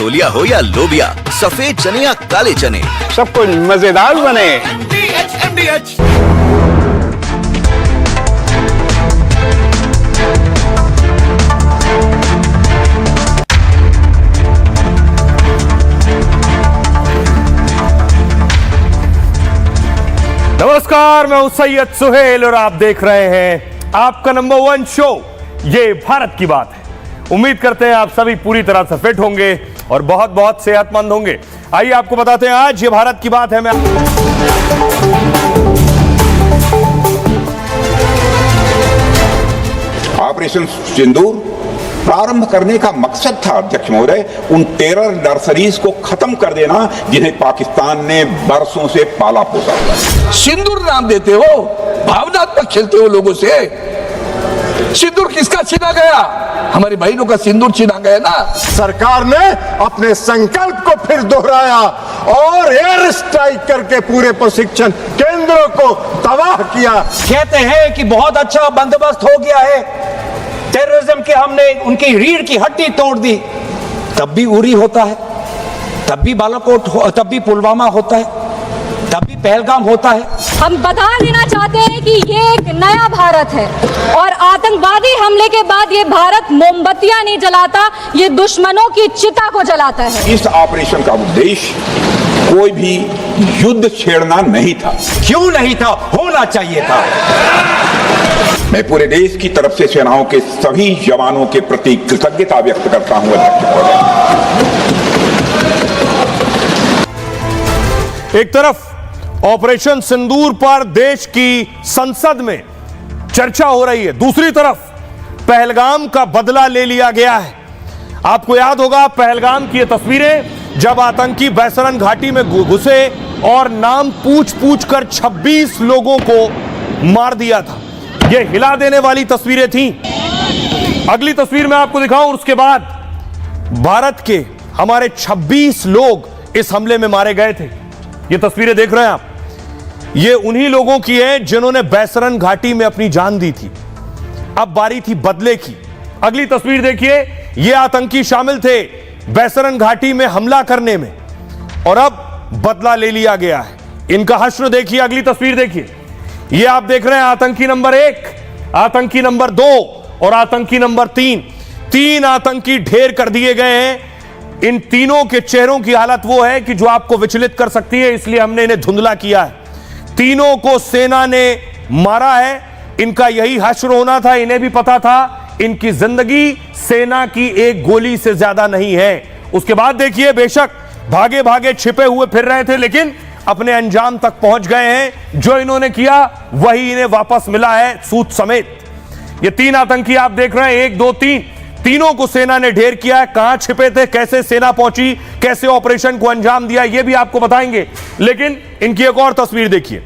छोलिया हो या लोबिया, सफेद चने या काले चने, सब कुछ मजेदार बने। नमस्कार, मैं हूं सैयद सुहेल और आप देख रहे हैं आपका नंबर 1 शो ये भारत की बात है। उम्मीद करते हैं आप सभी पूरी तरह से फिट होंगे और बहुत बहुत सेहतमंद होंगे। आइए आपको बताते हैं आज ये भारत की बात है। मैं ऑपरेशन सिंदूर प्रारंभ करने का मकसद था अध्यक्ष महोदय उन टेरर नर्सरीज को खत्म कर देना जिन्हें पाकिस्तान ने बरसों से पाला पोसा हुआ। सिंदूर नाम देते हो, भावनात्मक खेलते हो लोगों से। सिंदूर किसका छीना गया? हमारी बहनों का सिंदूर छीना गया ना। सरकार ने अपने संकल्प को फिर दोहराया और एयर स्ट्राइक करके पूरे प्रशिक्षण केंद्रों को तबाह किया। कहते हैं कि बहुत अच्छा बंदोबस्त हो गया है, टेररिज्म के हमने उनकी रीढ़ की हड्डी तोड़ दी। तब भी उरी होता है, तब भी बालाकोट, तब भी पुलवामा होता है, तब भी पहलगाम होता है। हम बता देना चाहते हैं कि ये एक नया भारत है और आतंकवादी हमले के बाद ये भारत मोमबत्तियां नहीं जलाता, ये दुश्मनों की चिता को जलाता है। इस ऑपरेशन का उद्देश्य कोई भी युद्ध छेड़ना नहीं था। क्यों नहीं था? होना चाहिए था। मैं पूरे देश की तरफ से सेनाओं के सभी जवानों के प्रति कृतज्ञता व्यक्त करता हूं अध्यक्ष महोदय। एक तरफ ऑपरेशन सिंदूर पर देश की संसद में चर्चा हो रही है, दूसरी तरफ पहलगाम का बदला ले लिया गया है। आपको याद होगा पहलगाम की ये तस्वीरें जब आतंकी बैसरन घाटी में घुसे और नाम पूछ पूछ कर 26 लोगों को मार दिया था। ये हिला देने वाली तस्वीरें थीं। अगली तस्वीर मैं आपको दिखाऊं, उसके बाद भारत के हमारे 26 लोग इस हमले में मारे गए थे। ये तस्वीरें देख रहे हैं आप, ये उन्हीं लोगों की है जिन्होंने बैसरन घाटी में अपनी जान दी थी। अब बारी थी बदले की। अगली तस्वीर देखिए, ये आतंकी शामिल थे बैसरन घाटी में हमला करने में और अब बदला ले लिया गया है। इनका हश्र देखिए। अगली तस्वीर देखिए, ये आप देख रहे हैं आतंकी नंबर 1, आतंकी नंबर 2 और आतंकी नंबर 3। 3 आतंकी ढेर कर दिए गए हैं। इन तीनों के चेहरों की हालत वो है कि जो आपको विचलित कर सकती है, इसलिए हमने इन्हें धुंधला किया है। तीनों को सेना ने मारा है। इनका यही हश्र होना था। इन्हें भी पता था इनकी जिंदगी सेना की एक गोली से ज्यादा नहीं है। उसके बाद देखिए, बेशक भागे भागे छिपे हुए फिर रहे थे, लेकिन अपने अंजाम तक पहुंच गए हैं। जो इन्होंने किया वही इन्हें वापस मिला है सूद समेत। ये 3 आतंकी आप देख रहे हैं, 1 2 3, तीनों को सेना ने ढेर किया है। कहां छिपे थे, कैसे सेना पहुंची, कैसे ऑपरेशन को अंजाम दिया, यह भी आपको बताएंगे। लेकिन इनकी एक और तस्वीर देखिए,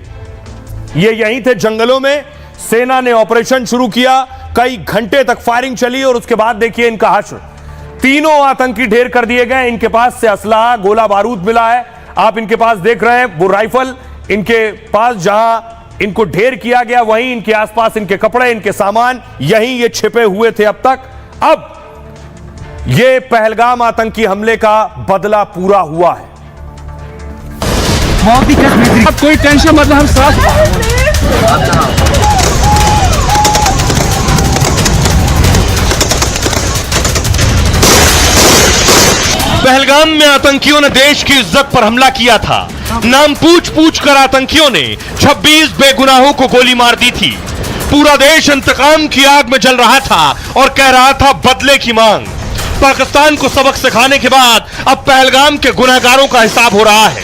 ये यहीं थे जंगलों में। सेना ने ऑपरेशन शुरू किया, कई घंटे तक फायरिंग चली और उसके बाद देखिए इनका हश्र। तीनों आतंकी ढेर कर दिए गए। इनके पास से असलहा, गोला बारूद मिला है। आप इनके पास देख रहे हैं वो राइफल। इनके पास जहां इनको ढेर किया गया वहीं इनके आसपास इनके कपड़े, इनके सामान, यहीं ये छिपे हुए थे अब तक। अब ये पहलगाम आतंकी हमले का बदला पूरा हुआ है। अब कोई टेंशन मतलब हम साथ। पहलगाम में आतंकियों ने देश की इज्जत पर हमला किया था। नाम पूछ पूछ कर आतंकियों ने 26 बेगुनाहों को गोली मार दी थी। पूरा देश इंतकाम की आग में जल रहा था और कह रहा था बदले की मांग। पाकिस्तान को सबक सिखाने के बाद अब पहलगाम के गुनहगारों का हिसाब हो रहा है।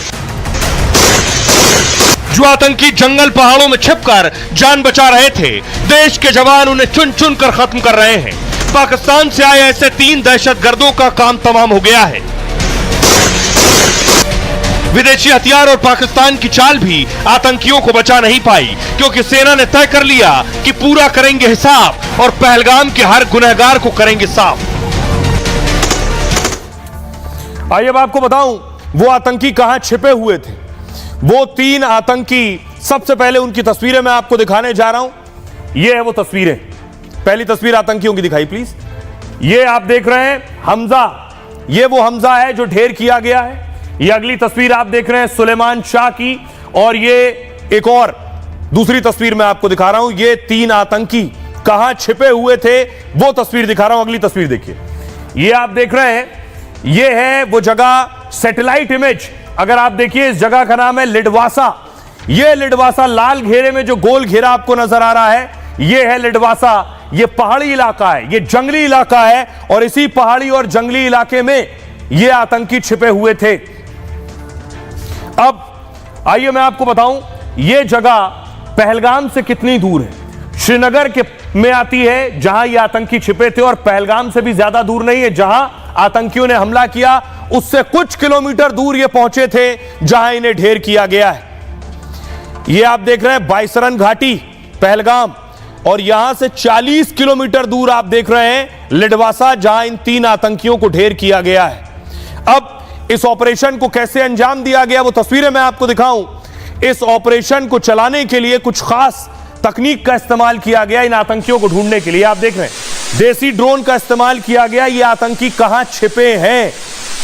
जो आतंकी जंगल पहाड़ों में छिपकर जान बचा रहे थे, देश के जवान उन्हें चुन चुन कर खत्म कर रहे हैं। पाकिस्तान से आए ऐसे 3 दहशतगर्दों का काम तमाम हो गया है। विदेशी हथियार और पाकिस्तान की चाल भी आतंकियों को बचा नहीं पाई, क्योंकि सेना ने तय कर लिया कि पूरा करेंगे हिसाब और पहलगाम के हर गुनहगार को करेंगे साफ। आइए अब आपको बताऊं वो आतंकी कहां छिपे हुए थे। वो 3 आतंकी, सबसे पहले उनकी तस्वीरें मैं आपको दिखाने जा रहा हूं। ये है वो तस्वीरें। पहली तस्वीर आतंकियों की दिखाई प्लीज। ये आप देख रहे हैं हमजा, ये वो हमजा है जो ढेर किया गया है। ये अगली तस्वीर आप देख रहे हैं सुलेमान शाह की, और ये एक और दूसरी तस्वीर मैं आपको दिखा रहा हूं। ये 3 आतंकी कहां छिपे हुए थे वो तस्वीर दिखा रहा हूं। अगली तस्वीर देखिए, ये आप देख रहे हैं, ये है वो जगह, सैटेलाइट इमेज। अगर आप देखिए, इस जगह का नाम है लिडवासा। ये लिडवासा, लाल घेरे में जो गोल घेरा आपको नजर आ रहा है, ये है लिडवासा। ये पहाड़ी इलाका है, ये जंगली इलाका है, और इसी पहाड़ी और जंगली इलाके में ये आतंकी छिपे हुए थे। अब आइए मैं आपको बताऊं, ये जगह पहलगाम से कितनी दूर है। श्रीनगर के में आती है जहां ये आतंकी छिपे थे, और पहलगाम से भी ज्यादा दूर नहीं है जहां आतंकियों ने हमला किया, उससे कुछ किलोमीटर दूर ये पहुंचे थे जहां इन्हें ढेर किया गया है। ये आप देख रहे हैं बाइसरन घाटी, पहलगाम, और यहां से 40 किलोमीटर दूर आप देख रहे हैं लिडवासा, जहां इन 3 आतंकियों को ढेर किया गया है। अब इस ऑपरेशन को कैसे अंजाम दिया गया वो तस्वीरें मैं आपको दिखाऊं। इस ऑपरेशन को चलाने के लिए कुछ खास तकनीक का इस्तेमाल किया गया इन आतंकियों को ढूंढने के लिए। आप देख रहे हैं देसी ड्रोन का इस्तेमाल किया गया। ये आतंकी कहां छिपे हैं,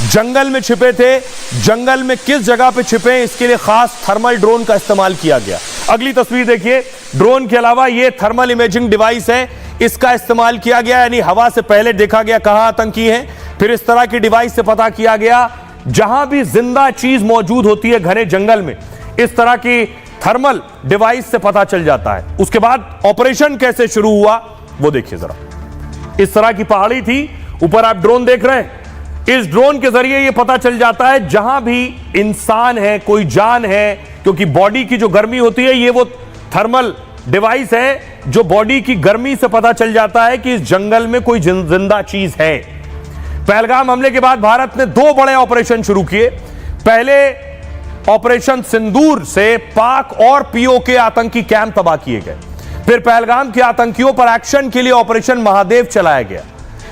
जंगल में छिपे थे, जंगल में किस जगह पे छिपे हैं, इसके लिए खास थर्मल ड्रोन का इस्तेमाल किया गया। अगली तस्वीर देखिए, ड्रोन के अलावा ये थर्मल इमेजिंग डिवाइस है, इसका इस्तेमाल किया गया, यानी हवा से पहले देखा गया कहां आतंकी हैं, फिर इस तरह की डिवाइस से पता किया गया जहां भी जिंदा चीज मौजूद होती है घने जंगल में, इस तरह की थर्मल डिवाइस से पता चल जाता है। उसके बाद ऑपरेशन कैसे शुरू हुआ वो देखिए जरा। इस तरह की पहाड़ी थी, ऊपर आप ड्रोन देख रहे हैं। इस ड्रोन के जरिए यह पता चल जाता है जहां भी इंसान है, कोई जान है, क्योंकि बॉडी की जो गर्मी होती है, ये वो थर्मल डिवाइस है जो बॉडी की गर्मी से पता चल जाता है कि इस जंगल में कोई जिंदा चीज है। पहलगाम हमले के बाद भारत ने 2 बड़े ऑपरेशन शुरू किए। पहले ऑपरेशन सिंदूर से पाक और पीओके आतंकी कैंप तबाह किए गए। फिर पहलगाम के आतंकियों पर एक्शन के लिए ऑपरेशन महादेव चलाया गया।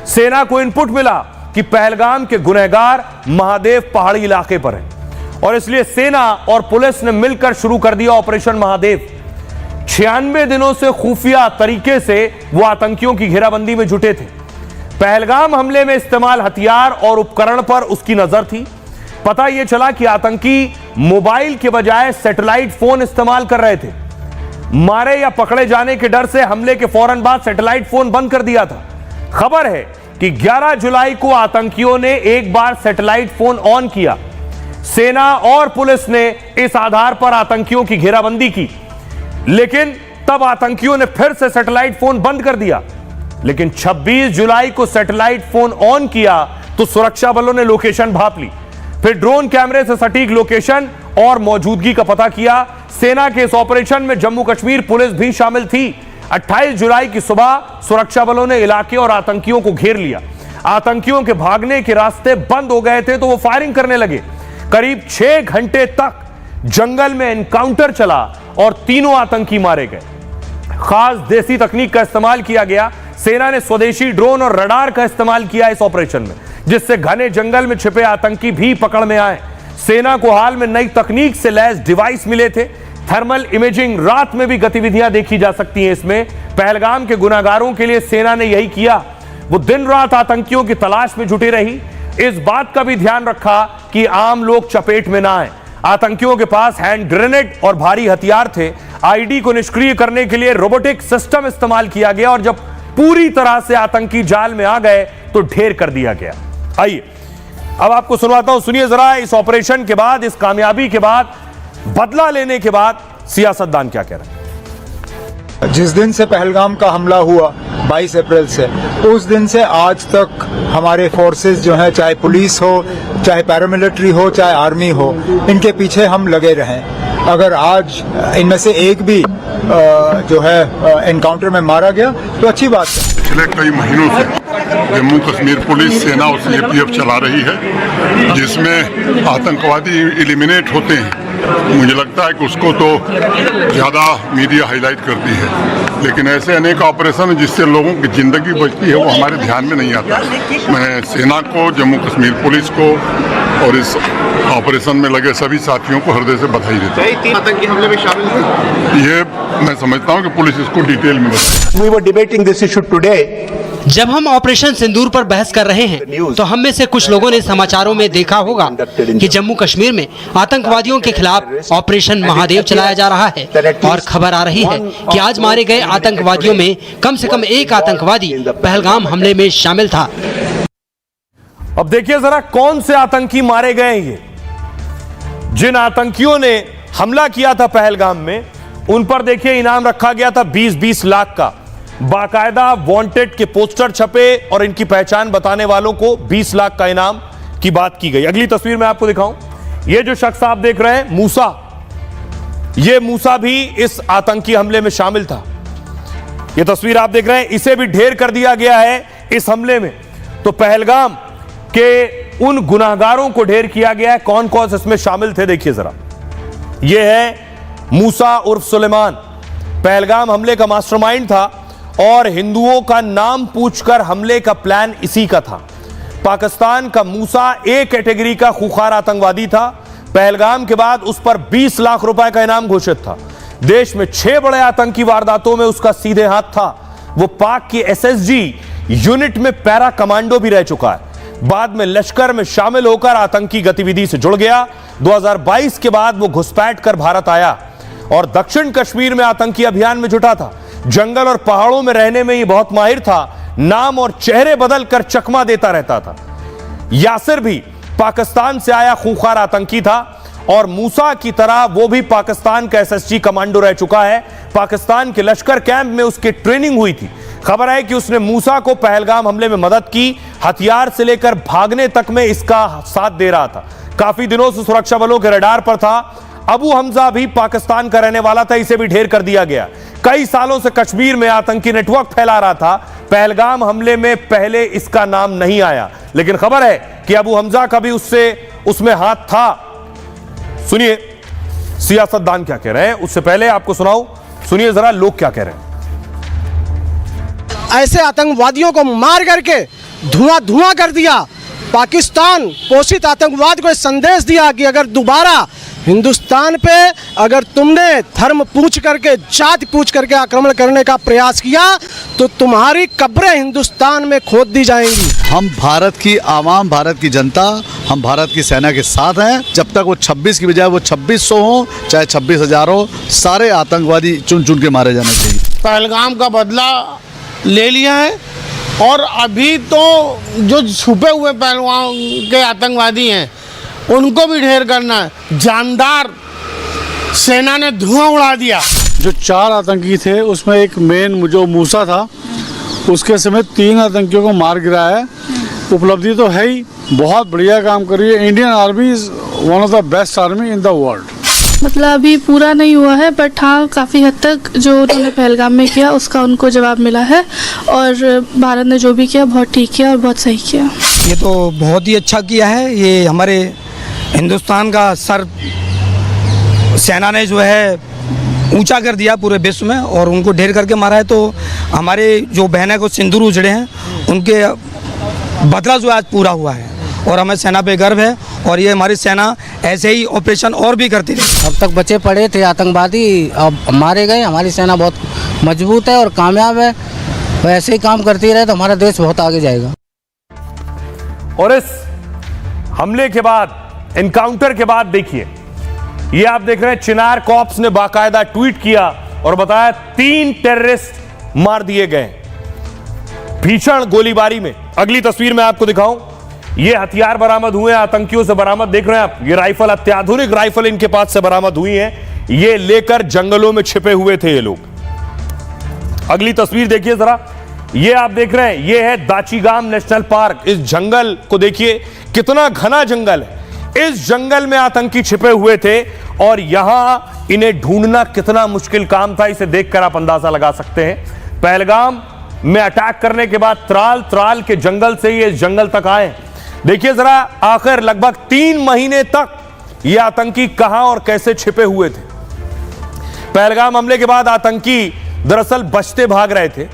सेना को इनपुट मिला कि पहलगाम के गुनहगार महादेव पहाड़ी इलाके पर हैं, और इसलिए सेना और पुलिस ने मिलकर शुरू कर दिया ऑपरेशन महादेव। 96 दिनों से खुफिया तरीके से वो आतंकियों की घेराबंदी में जुटे थे। पहलगाम हमले में इस्तेमाल हथियार और उपकरण पर उसकी नजर थी। पता यह चला कि आतंकी मोबाइल के बजाय सैटेलाइट फोन इस्तेमाल कर रहे थे। मारे या पकड़े जाने के डर से हमले के फौरन बाद सैटेलाइट फोन बंद कर दिया था। खबर है कि 11 जुलाई को आतंकियों ने एक बार सैटेलाइट फोन ऑन किया। सेना और पुलिस ने इस आधार पर आतंकियों की घेराबंदी की, लेकिन तब आतंकियों ने फिर से सैटेलाइट फोन बंद कर दिया। लेकिन 26 जुलाई को सैटेलाइट फोन ऑन किया तो सुरक्षा बलों ने लोकेशन भांप ली। फिर ड्रोन कैमरे से सटीक लोकेशन और मौजूदगी का पता किया। सेना के इस ऑपरेशन में जम्मू कश्मीर पुलिस भी शामिल थी। 28 जुलाई की सुबह सुरक्षा बलों ने इलाके और आतंकियों को घेर लिया। आतंकियों के भागने के रास्ते बंद हो गए थे तो वो फायरिंग करने लगे। करीब 6 घंटे तक जंगल में एनकाउंटर चला और तीनों आतंकी मारे गए। खास देसी तकनीक का इस्तेमाल किया गया। सेना ने स्वदेशी ड्रोन और रडार का इस्तेमाल किया इस ऑपरेशन में, जिससे घने जंगल में छिपे आतंकी भी पकड़ में आए। सेना को हाल में नई तकनीक से लैस डिवाइस मिले थे। थर्मल इमेजिंग, रात में भी गतिविधियां देखी जा सकती हैं इसमें। पहलगाम के गुनाहगारों के लिए सेना ने यही किया। वो दिन रात आतंकियों की तलाश में जुटी रही। इस बात का भी ध्यान रखा कि आम लोग चपेट में ना आए। आतंकियों के पास हैंड ग्रेनेड और भारी हथियार थे। आईडी को निष्क्रिय करने के लिए रोबोटिक सिस्टम इस्तेमाल किया गया, और जब पूरी तरह से आतंकी जाल में आ गए तो ढेर कर दिया गया। आइए अब आपको सुनवाता हूं, सुनिए जरा इस ऑपरेशन के बाद, इस कामयाबी के बाद, बदला लेने के बाद सियासतदान क्या कह रहे हैं। जिस दिन से पहलगाम का हमला हुआ 22 अप्रैल से, उस दिन से आज तक हमारे फोर्सेस जो हैं, चाहे पुलिस हो, चाहे पैरामिलिट्री हो, चाहे आर्मी हो, इनके पीछे हम लगे रहें। अगर आज इनमें से एक भी जो है एनकाउंटर में मारा गया तो अच्छी बात है। पिछले कई महीनों से जम्मू कश्मीर पुलिस, सेना और सीआरपीएफ चला रही है, जिसमें आतंकवादी एलिमिनेट होते हैं। मुझे लगता है कि उसको तो ज़्यादा मीडिया हाईलाइट करती है, लेकिन ऐसे अनेक ऑपरेशन जिससे लोगों की ज़िंदगी बचती है वो हमारे ध्यान में नहीं आता। मैं सेना को, जम्मू कश्मीर पुलिस को और इस ऑपरेशन में लगे सभी साथियों को हृदय से बधाई देता हूँ। 3 आतंकी हमले में शामिल थे। ये मैं समझता हूँ कि पुलिस इसको डिटेल में बताए। We were debating this issue today जब हम ऑपरेशन सिंदूर पर बहस कर रहे हैं तो हम में से कुछ लोगों ने समाचारों में देखा होगा कि जम्मू कश्मीर में आतंकवादियों के खिलाफ ऑपरेशन महादेव चलाया जा रहा है और खबर आ रही है कि आज मारे गए आतंकवादियों में कम से कम एक आतंकवादी पहलगाम हमले में शामिल था। अब देखिए जरा कौन से आतंकी मारे गए हैं। ये जिन आतंकियों ने हमला किया था पहलगाम में, उन पर देखिए इनाम रखा गया था 20-20 लाख का। बाकायदा वांटेड के पोस्टर छपे और इनकी पहचान बताने वालों को 20 लाख का इनाम की बात की गई। अगली तस्वीर में आपको दिखाऊं, ये जो शख्स आप देख रहे हैं मूसा, ये मूसा भी इस आतंकी हमले में शामिल था। ये तस्वीर आप देख रहे हैं, इसे भी ढेर कर दिया गया है इस हमले में। तो पहलगाम के उन गुनाहगारों को ढेर किया गया है। कौन कौन इसमें शामिल थे देखिए जरा। यह है मूसा उर्फ सुलेमान, पहलगाम हमले का मास्टरमाइंड था और हिंदुओं का नाम पूछकर हमले का प्लान इसी का था। पाकिस्तान का मूसा ए कैटेगरी का खूंखार आतंकवादी था। पहलगाम के बाद उस पर 20 लाख रुपए का इनाम घोषित था। देश में 6 बड़े आतंकी वारदातों में उसका सीधे हाथ था। वो पाक की एसएसजी यूनिट में पैरा कमांडो भी रह चुका है। बाद में लश्कर में शामिल होकर आतंकी गतिविधि से जुड़ गया। 2022 के बाद वो घुसपैठ कर भारत आया और दक्षिण कश्मीर में आतंकी अभियान में जुटा था। जंगल और पहाड़ों में रहने में ये बहुत माहिर था। नाम और चेहरे बदल कर चकमा देता रहता था। यासिर भी पाकिस्तान से आया खूंखार आतंकी था और मूसा की तरह वो भी पाकिस्तान का एसएसजी कमांडो रह चुका है। पाकिस्तान के लश्कर कैंप में उसकी ट्रेनिंग हुई थी। खबर है कि उसने मूसा को पहलगाम हमले में मदद की। हथियार से लेकर भागने तक में इसका साथ दे रहा था। काफी दिनों से सुरक्षा बलों के रडार पर था। अबू हमजा भी पाकिस्तान का रहने वाला था, इसे भी ढेर कर दिया गया। कई सालों से कश्मीर में आतंकी नेटवर्क फैला रहा था। पहलगाम हमले में पहले इसका नाम नहीं आया, लेकिन खबर है कि अबू हमजा का भी उसमें हाथ था। सुनिए सियासतदान क्या कह रहे हैं, उससे पहले आपको सुनाऊं, सुनिए जरा लोग क्या कह रहे हैं। ऐसे आतंकवादियों को मार करके धुआं धुआं कर दिया। पाकिस्तान पोषित आतंकवाद को संदेश दिया कि अगर दोबारा हिंदुस्तान पे अगर तुमने धर्म पूछ करके, जाति पूछ करके आक्रमण करने का प्रयास किया तो तुम्हारी कब्रें हिंदुस्तान में खोद दी जाएंगी। हम भारत की आवाम, भारत की जनता, हम भारत की सेना के साथ हैं। जब तक वो 26 की बजाय वो 2600 हो, चाहे 26,000 हो, सारे आतंकवादी चुन चुन के मारे जाने चाहिए। पहलगाम का बदला ले लिया है और अभी तो जो छुपे हुए पहलगाम के आतंकवादी हैं उनको भी ढेर करना है। जानदार सेना ने धुआं उड़ा दिया। जो 4 आतंकी थे उसमें एक मेन जो मूसा था, उसके समेत 3 आतंकियों को मार गिराया है। उपलब्धि तो है ही, बहुत बढ़िया काम कर रही है। Indian army is one of the best army in the world. मतलब अभी पूरा नहीं हुआ है, बट हाँ काफ़ी हद तक जो उन्होंने पहलगाम में किया उसका उनको जवाब मिला है और भारत ने जो भी किया बहुत ठीक किया और बहुत सही किया। ये तो बहुत ही अच्छा किया है। ये हमारे हिंदुस्तान का सर सेना ने जो है ऊंचा कर दिया पूरे विश्व में और उनको ढेर करके मारा है। तो हमारे जो बहनें को सिंदूर उजड़े हैं उनके बदला जो आज पूरा हुआ है और हमें सेना पे गर्व है और ये हमारी सेना ऐसे ही ऑपरेशन और भी करती रही। अब तक बचे पड़े थे आतंकवादी, अब मारे गए। हमारी सेना बहुत मजबूत है और कामयाब है। वैसे ही काम करती रहे तो हमारा देश बहुत आगे जाएगा। और इस हमले के बाद, एनकाउंटर के बाद देखिए, ये आप देख रहे हैं चिनार कॉर्प्स ने बाकायदा ट्वीट किया और बताया 3 टेररिस्ट मार दिए गए भीषण गोलीबारी में। अगली तस्वीर में आपको दिखाऊं, ये हथियार बरामद हुए आतंकियों से बरामद, देख रहे हैं आप। ये राइफल, अत्याधुनिक राइफल इनके पास से बरामद हुई है। ये लेकर जंगलों में छिपे हुए थे ये लोग। अगली तस्वीर देखिए जरा, ये आप देख रहे हैं, ये है दाचीगाम नेशनल पार्क। इस जंगल को देखिए, कितना घना जंगल है। इस जंगल में आतंकी छिपे हुए थे और यहां इन्हें ढूंढना कितना मुश्किल काम था, इसे देखकर आप अंदाजा लगा सकते हैं। पहलगाम में अटैक करने के बाद त्राल के जंगल से ये इस जंगल तक आए। देखिए जरा, आखिर लगभग 3 महीने तक ये आतंकी कहां और कैसे छिपे हुए थे। पहलगाम हमले के बाद आतंकी दरअसल बचते भाग रहे थे।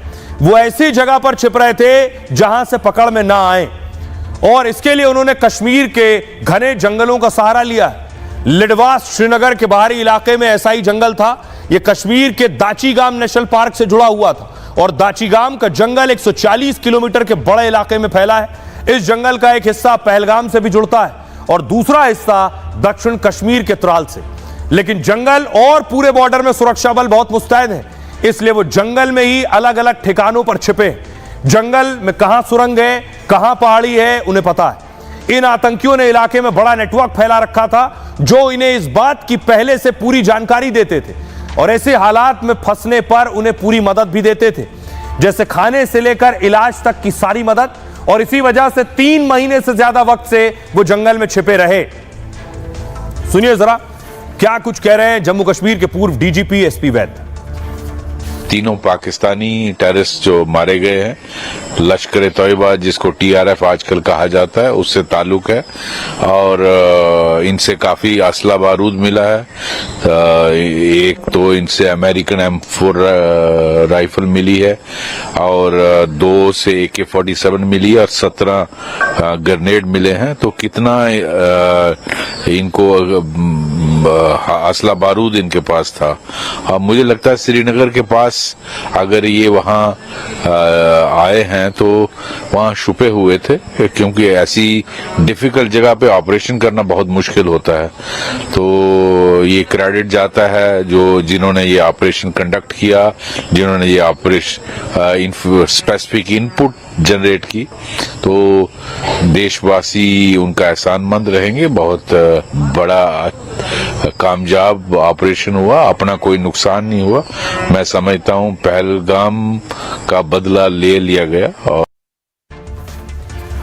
वो ऐसी जगह पर छिप रहे थे जहां से पकड़ में ना आए और इसके लिए उन्होंने कश्मीर के घने जंगलों का सहारा लिया है। लिडवास श्रीनगर के बाहरी इलाके में ऐसा ही जंगल था। यह कश्मीर के दाचीगाम नेशनल पार्क से जुड़ा हुआ था और दाचीगाम का जंगल 140 किलोमीटर के बड़े इलाके में फैला है। इस जंगल का एक हिस्सा पहलगाम से भी जुड़ता है और दूसरा हिस्सा दक्षिण कश्मीर के त्राल से। लेकिन जंगल और पूरे बॉर्डर में सुरक्षा बल बहुत मुस्तैद है, इसलिए वो जंगल में ही अलग अलग ठिकानों पर छिपे हैं। जंगल में कहां सुरंग है, कहां पहाड़ी है, उन्हें पता है। इन आतंकियों ने इलाके में बड़ा नेटवर्क फैला रखा था जो इन्हें इस बात की पहले से पूरी जानकारी देते थे और ऐसे हालात में फंसने पर उन्हें पूरी मदद भी देते थे, जैसे खाने से लेकर इलाज तक की सारी मदद। और इसी वजह से 3 महीने से ज्यादा वक्त से वो जंगल में छिपे रहे। सुनिए जरा क्या कुछ कह रहे हैं जम्मू कश्मीर के पूर्व डीजीपी एसपी वैद। तीनों पाकिस्तानी टेररिस्ट जो मारे गए हैं, लश्कर तैयबा जिसको टीआरएफ आजकल कहा जाता है उससे ताल्लुक है और इनसे काफी असला बारूद मिला है। एक तो इनसे अमेरिकन M4 राइफल मिली है और 2 से AK-47 मिली है और 17 ग्रेनेड मिले हैं। तो कितना इनको असला बारूद इनके पास था। अब मुझे लगता है श्रीनगर के पास अगर ये वहां आए हैं तो वहां छुपे हुए थे, क्योंकि ऐसी डिफिकल्ट जगह पे ऑपरेशन करना बहुत मुश्किल होता है। तो ये क्रेडिट जाता है जो जिन्होंने ये ऑपरेशन कंडक्ट किया, जिन्होंने ये ऑपरेशन स्पेसिफिक इनपुट जनरेट की। तो देशवासी उनका एहसानमंद रहेंगे। बहुत बड़ा कामयाब ऑपरेशन हुआ, अपना कोई नुकसान नहीं हुआ। मैं समझता हूं पहलगाम का बदला ले लिया गया। और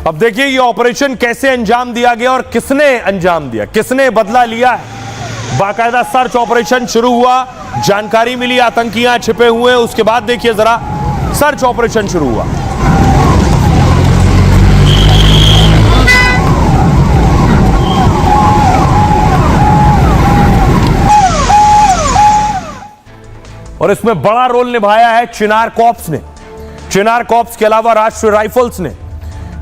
अब देखिए ये ऑपरेशन कैसे अंजाम दिया गया और किसने अंजाम दिया, किसने बदला लिया है। बाकायदा सर्च ऑपरेशन शुरू हुआ, जानकारी मिली आतंकियां छिपे हुए, उसके बाद देखिए जरा सर्च ऑपरेशन शुरू हुआ। और इसमें बड़ा रोल निभाया है चिनार कॉर्प्स ने। चिनार कॉर्प्स के अलावा राष्ट्रीय राइफल्स ने।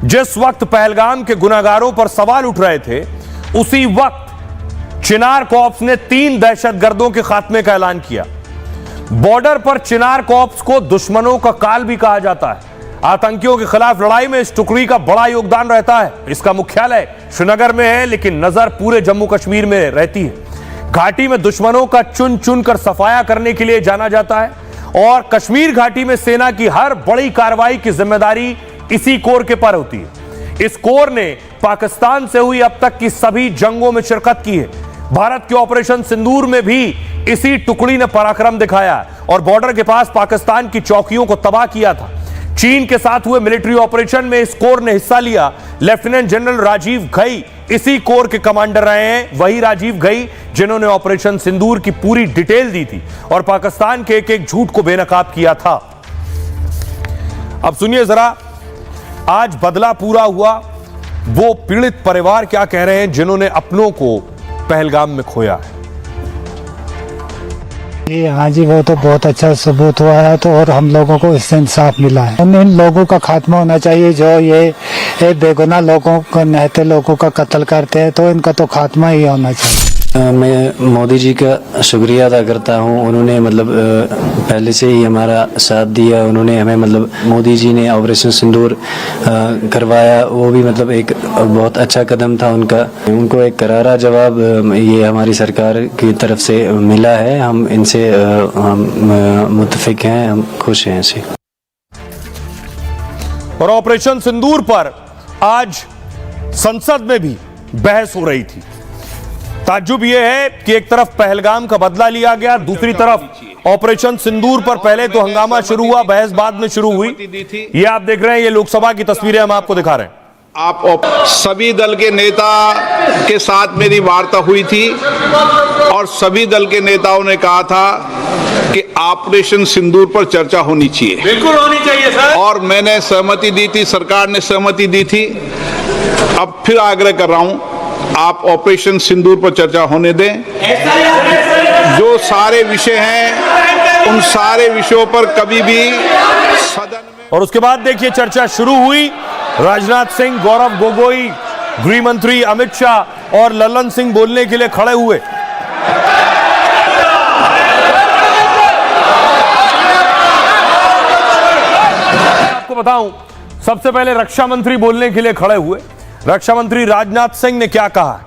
जिस वक्त पहलगाम के गुनाहगारों पर सवाल उठ रहे थे, उसी वक्त चिनार कॉर्प्स ने 3 दहशतगर्दों के खात्मे का ऐलान किया। बॉर्डर पर चिनार कॉर्प्स को दुश्मनों का काल भी कहा जाता है। आतंकियों के खिलाफ लड़ाई में इस टुकड़ी का बड़ा योगदान रहता है। इसका मुख्यालय श्रीनगर में है, लेकिन नजर पूरे जम्मू कश्मीर में रहती है। घाटी में दुश्मनों का चुन चुन कर सफाया करने के लिए जाना जाता है और कश्मीर घाटी में सेना की हर बड़ी कार्रवाई की जिम्मेदारी इसी कोर के पर होती है। इस कोर ने पाकिस्तान से हुई अब तक की सभी जंगों में शिरकत की है। भारत के ऑपरेशन सिंदूर में भी इसी टुकड़ी ने पराक्रम दिखाया और बॉर्डर के पास पाकिस्तान की चौकियों को तबाह किया था। चीन के साथ हुए मिलिट्री ऑपरेशन में इस कोर ने हिस्सा लिया। लेफ्टिनेंट जनरल राजीव घई इसी कोर के कमांडर रहे हैं, वही राजीव घई जिन्होंने ऑपरेशन सिंदूर की पूरी डिटेल दी थी और पाकिस्तान के एक एक झूठ को बेनकाब किया था। अब सुनिए जरा, आज बदला पूरा हुआ। वो पीड़ित परिवार क्या कह रहे हैं जिन्होंने अपनों को पहलगाम में खोया है। हाँ जी, वो तो बहुत अच्छा सबूत हुआ है तो और हम लोगों को इससे इंसाफ मिला है। इन लोगों का खात्मा होना चाहिए जो ये बेगुनाह लोगों को, नहते लोगों का कत्ल करते हैं, तो इनका तो खात्मा ही होना चाहिए। मैं मोदी जी का शुक्रिया अदा करता हूँ। उन्होंने मतलब पहले से ही हमारा साथ दिया। उन्होंने हमें मतलब मोदी जी ने ऑपरेशन सिंदूर करवाया, वो भी मतलब एक बहुत अच्छा कदम था उनका। उनको एक करारा जवाब ये हमारी सरकार की तरफ से मिला है। हम इनसे मुत्तफिक हैं, हम खुश हैं इसे। और ऑपरेशन सिंदूर पर आज संसद में भी बहस हो रही थी। ताज्जुब यह है कि एक तरफ पहलगाम का बदला लिया गया, दूसरी तरफ ऑपरेशन सिंदूर पर पहले तो हंगामा शुरू हुआ, बहस बाद में शुरू हुई। ये आप देख रहे हैं, ये लोकसभा की तस्वीरें हम आपको दिखा रहे हैं। आप सभी दल के नेता के साथ मेरी वार्ता हुई थी और सभी दल के नेताओं ने कहा था कि ऑपरेशन सिंदूर पर चर्चा होनी चाहिए। बिल्कुल होनी चाहिए सर। और मैंने सहमति दी थी, सरकार ने सहमति दी थी। अब फिर आग्रह कर रहा हूं, आप ऑपरेशन सिंदूर पर चर्चा होने दें। जो सारे विषय हैं उन सारे विषयों पर कभी भी सदन में। और उसके बाद देखिए चर्चा शुरू हुई। राजनाथ सिंह, गौरव गोगोई, गृह मंत्री अमित शाह और ललन सिंह बोलने के लिए खड़े हुए। बताऊं, सबसे पहले रक्षा मंत्री बोलने के लिए खड़े हुए। रक्षा मंत्री राजनाथ सिंह ने क्या कहा?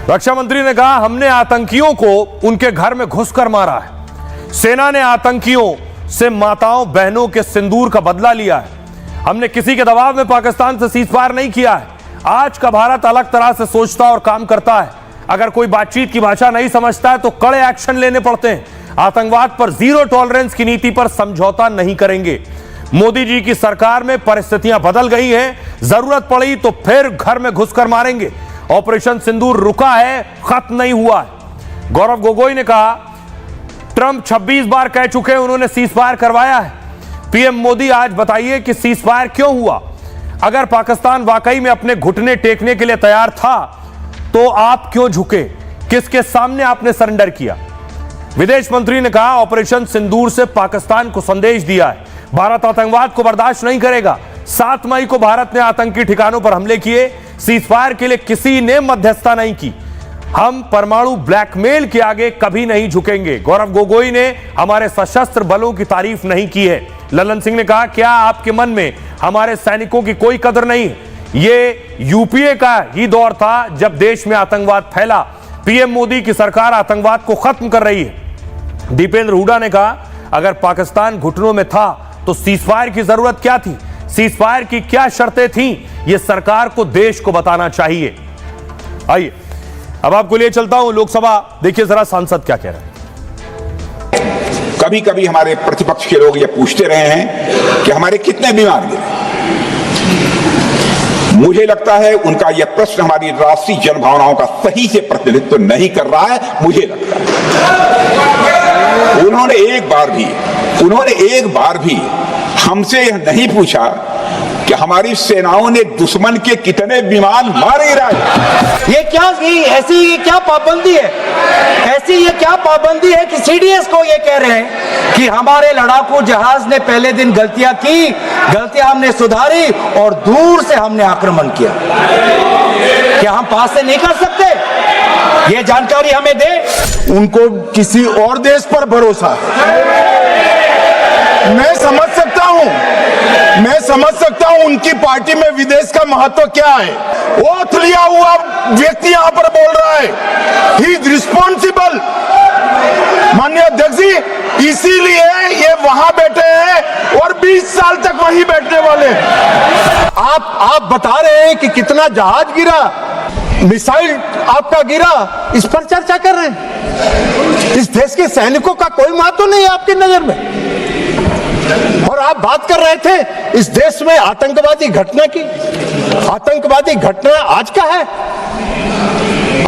रक्षा मंत्री ने कहा, हमने आतंकियों को उनके घर में घुसकर मारा है। सेना ने आतंकियों से माताओं बहनों के सिंदूर का बदला लिया है। हमने किसी के दबाव में पाकिस्तान से सीजफायर नहीं किया है। आज का भारत अलग तरह से सोचता और काम करता है। अगर कोई बातचीत की भाषा नहीं समझता है तो कड़े एक्शन लेने पड़ते हैं। आतंकवाद पर जीरो टॉलरेंस की नीति पर समझौता नहीं करेंगे। मोदी जी की सरकार में परिस्थितियां बदल गई हैं। जरूरत पड़ी तो फिर घर में घुसकर मारेंगे। ऑपरेशन सिंदूर रुका है, खत्म नहीं हुआ है। गौरव गोगोई ने कहा, ट्रंप 26 बार कह चुके हैं उन्होंने सीजफायर करवाया है। पीएम मोदी आज बताइए कि सीजफायर क्यों हुआ? अगर पाकिस्तान वाकई में अपने घुटने टेकने के लिए तैयार था तो आप क्यों झुके? किसके सामने आपने सरेंडर किया? विदेश मंत्री ने कहा, ऑपरेशन सिंदूर से पाकिस्तान को संदेश दिया है, भारत आतंकवाद को बर्दाश्त नहीं करेगा। 7 मई को भारत ने आतंकी ठिकानों पर हमले किए। सीजफायर के लिए किसी ने मध्यस्थता नहीं की। हम परमाणु ब्लैकमेल के आगे कभी नहीं झुकेंगे। गौरव गोगोई ने हमारे सशस्त्र बलों की तारीफ नहीं की है। ललन सिंह ने कहा, क्या आपके मन में हमारे सैनिकों की कोई कदर नहीं है? ये यूपीए का ही दौर था जब देश में आतंकवाद फैला। पीएम मोदी की सरकार आतंकवाद को खत्म कर रही है। दीपेंद्र हुडा ने कहा, अगर पाकिस्तान घुटनों में था तो सीजफायर की जरूरत क्या थी? सीजफायर की क्या शर्तें थीं? यह सरकार को, देश को बताना चाहिए। आइए अब आपको लिए चलता हूं लोकसभा। देखिए जरा सांसद क्या कह रहे हैं। कभी कभी हमारे प्रतिपक्ष के लोग ये पूछते रहे हैं कि हमारे कितने बीमार गिरे। मुझे लगता है उनका यह प्रश्न हमारी राष्ट्रीय जनभावनाओं का सही से प्रतिनिधित्व नहीं कर रहा है। मुझे लगता है उन्होंने एक बार भी हमसे यह नहीं पूछा कि हमारी सेनाओं ने दुश्मन के कितने विमान मार गिराए। ये क्या पाबंदी है? ऐसी ये क्या पाबंदी है कि सीडीएस को ये कह रहे हैं कि हमारे लड़ाकू जहाज ने पहले दिन गलतियां हमने सुधारी और दूर से हमने आक्रमण किया। क्या हम पास से नहीं कर सकते? ये जानकारी हमें दे। उनको किसी और देश पर भरोसा है। मैं समझ सकता हूं उनकी पार्टी में विदेश का महत्व क्या है। ओथ लिया हुआ व्यक्ति यहां पर बोल रहा है, ही इज रिस्पॉन्सिबल। माननीय अध्यक्ष जी, इसीलिए ये वहां बैठे हैं और 20 साल तक वहीं बैठने वाले हैं। आप बता रहे हैं कि कितना जहाज गिरा, मिसाइल आपका गिरा, इस पर चर्चा कर रहे हैं। इस देश के सैनिकों का कोई महत्व नहीं है आपकी नजर में। और आप बात कर रहे थे इस देश में आतंकवादी घटना की। आतंकवादी घटना आज का है।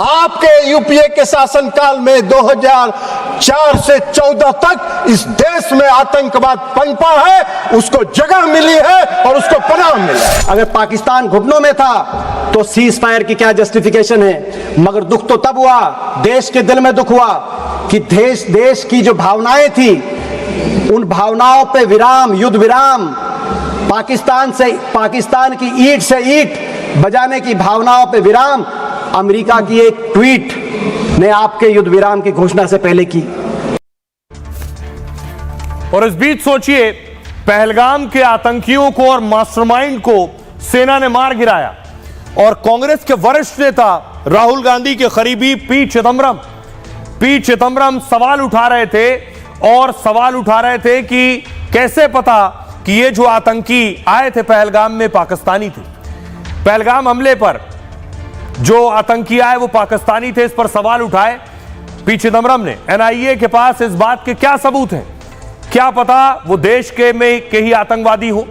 आपके यूपीए के शासनकाल में 2004 से 14 तक इस देश में आतंकवाद पनपा है, उसको जगह मिली है और उसको पनाह मिला है। अगर पाकिस्तान घुटनों में था तो सीज फायर की क्या जस्टिफिकेशन है? मगर दुख तो तब हुआ, देश के दिल में दुख हुआ कि देश की जो भावनाएं थी उन भावनाओं पे विराम, युद्ध विराम, पाकिस्तान की ईंट से ईंट बजाने की भावनाओं पे विराम अमेरिका की एक ट्वीट ने आपके युद्ध विराम की घोषणा से पहले की। और इस बीच सोचिए, पहलगाम के आतंकियों को और मास्टरमाइंड को सेना ने मार गिराया और कांग्रेस के वरिष्ठ नेता राहुल गांधी के करीबी पी चिदम्बरम सवाल उठा रहे थे कि कैसे पता कि ये जो आतंकी आए थे पहलगाम में पाकिस्तानी थे। पहलगाम हमले पर जो आतंकी आए वो पाकिस्तानी थे, इस पर सवाल उठाए पी चिदम्बरम ने। एनआईए के पास इस बात के क्या सबूत हैं? क्या पता वो देश के ही आतंकवादी हो।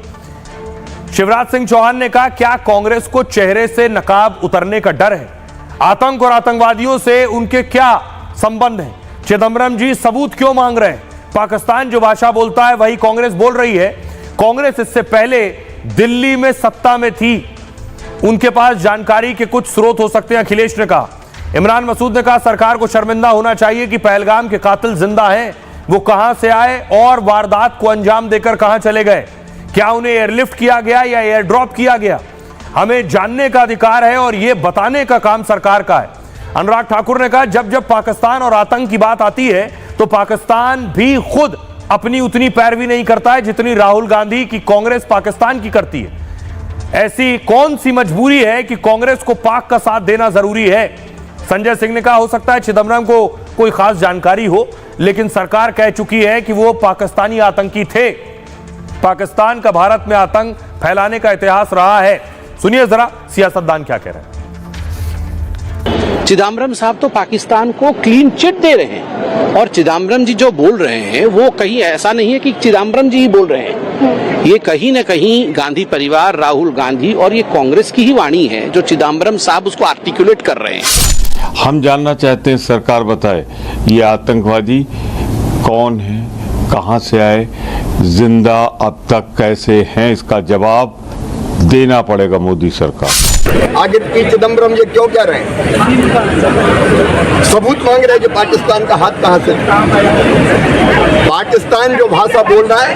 शिवराज सिंह चौहान ने कहा, क्या कांग्रेस को चेहरे से नकाब उतरने का डर है? आतंक और आतंकवादियों से उनके क्या संबंध है? चिदम्बरम जी सबूत क्यों मांग रहे हैं? पाकिस्तान जो भाषा बोलता है वही कांग्रेस बोल रही है। कांग्रेस इससे पहले दिल्ली में सत्ता में थी, उनके पास जानकारी के कुछ स्रोत हो सकते हैं, अखिलेश ने कहा। इमरान मसूद ने कहा, सरकार को शर्मिंदा होना चाहिए कि पहलगाम के कातिल जिंदा हैं, वो कहां से आए और वारदात को अंजाम देकर कहां चले गए? क्या उन्हें एयरलिफ्ट किया गया या एयर ड्रॉप किया गया? हमें जानने का अधिकार है और यह बताने का काम सरकार का है। अनुराग ठाकुर ने कहा, जब जब पाकिस्तान और आतंक की बात आती है तो पाकिस्तान भी खुद अपनी उतनी पैरवी नहीं करता है जितनी राहुल गांधी की कांग्रेस पाकिस्तान की करती है। ऐसी कौन सी मजबूरी है कि कांग्रेस को पाक का साथ देना जरूरी है? संजय सिंह ने कहा हो सकता है चिदम्बरम को कोई खास जानकारी हो, लेकिन सरकार कह चुकी है कि वो पाकिस्तानी आतंकी थे। पाकिस्तान का भारत में आतंक फैलाने का इतिहास रहा है। सुनिए जरा सियासतदान क्या कह रहे हैं। चिदम्बरम साहब तो पाकिस्तान को क्लीन चिट दे रहे हैं, और चिदम्बरम जी जो बोल रहे हैं वो कहीं ऐसा नहीं है कि चिदम्बरम जी ही बोल रहे हैं, ये कहीं न कहीं गांधी परिवार, राहुल गांधी और ये कांग्रेस की ही वाणी है जो चिदम्बरम साहब उसको आर्टिकुलेट कर रहे हैं। हम जानना चाहते हैं, सरकार बताए ये आतंकवादी कौन है, कहां से आए, जिंदा अब तक कैसे हैं, इसका जवाब देना पड़ेगा मोदी सरकार। आखिर की चिदम्बरम ये क्यों कह रहे हैं? सबूत मांग रहे हैं कि पाकिस्तान का हाथ कहां से? पाकिस्तान जो भाषा बोल रहा है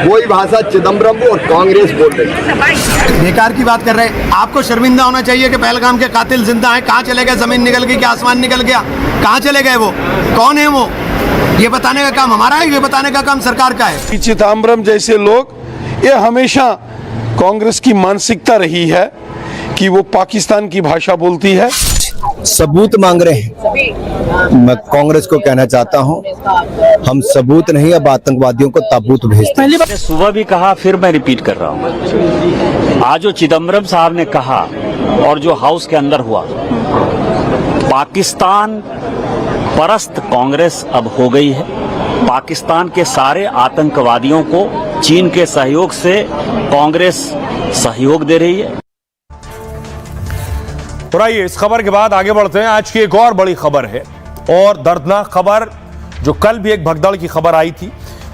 वही भाषा चिदम्बरम और कांग्रेस बोल रही है। बेकार की बात कर रहे हैं। आपको शर्मिंदा होना चाहिए कि पहलगाम के कातिल जिंदा हैं। कहां चले गए? जमीन निकल गई कि आसमान निकल गया? कहां चले गए? वो कौन है? वो ये बताने का काम हमारा है, ये बताने का काम सरकार का है। चिदम्बरम जैसे लोग, ये हमेशा कांग्रेस की मानसिकता रही है कि वो पाकिस्तान की भाषा बोलती है। सबूत मांग रहे हैं। मैं कांग्रेस को कहना चाहता हूं, हम सबूत नहीं, अब आतंकवादियों को ताबूत भेजते हैं। मैंने सुबह भी कहा, फिर मैं रिपीट कर रहा हूं, आज जो चिदम्बरम साहब ने कहा और जो हाउस के अंदर हुआ, पाकिस्तान परस्त कांग्रेस अब हो गई है। पाकिस्तान के सारे आतंकवादियों को चीन के सहयोग से कांग्रेस सहयोग दे रही है। तो आइए इस खबर के बाद आगे बढ़ते हैं। आज की एक और बड़ी खबर है, और दर्दनाक खबर, जो कल भी एक भगदड़ की खबर आई थी।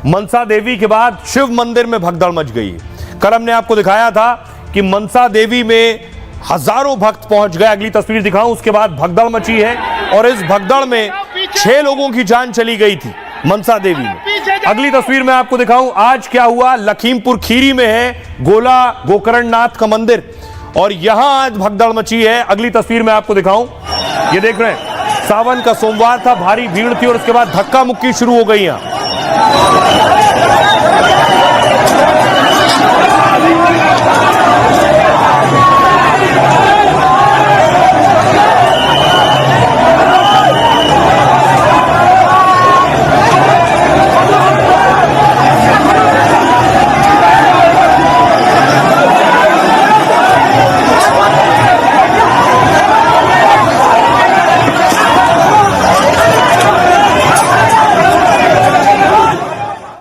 मनसा देवी के बाद शिव मंदिर में भगदड़ मच गई है। कल हमने आपको दिखाया था कि मनसा देवी में हजारों भक्त पहुंच गए। अगली तस्वीर दिखाऊं, उसके बाद भगदड़ मची है, और इस भगदड़ में 6 लोगों की जान चली गई थी मनसा देवी में। अगली तस्वीर में आपको दिखाऊं आज क्या हुआ। लखीमपुर खीरी में है गोला गोकर्णनाथ का मंदिर, और यहां आज भगदड़ मची है। अगली तस्वीर में आपको दिखाऊं, ये देख रहे हैं, सावन का सोमवार था, भारी भीड़ थी, और उसके बाद धक्का मुक्की शुरू हो गई यहां।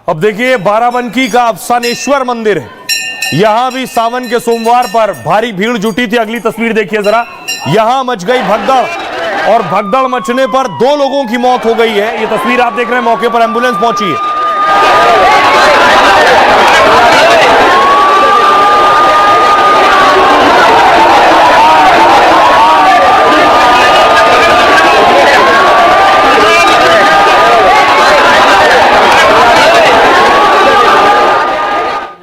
अब देखिए, बाराबंकी का अफसानेश्वर मंदिर है। यहां भी सावन के सोमवार पर भारी भीड़ जुटी थी। अगली तस्वीर देखिए जरा, यहां मच गई भगदड़, और भगदड़ मचने पर 2 लोगों की मौत हो गई है। ये तस्वीर आप देख रहे हैं, मौके पर एम्बुलेंस पहुंची है।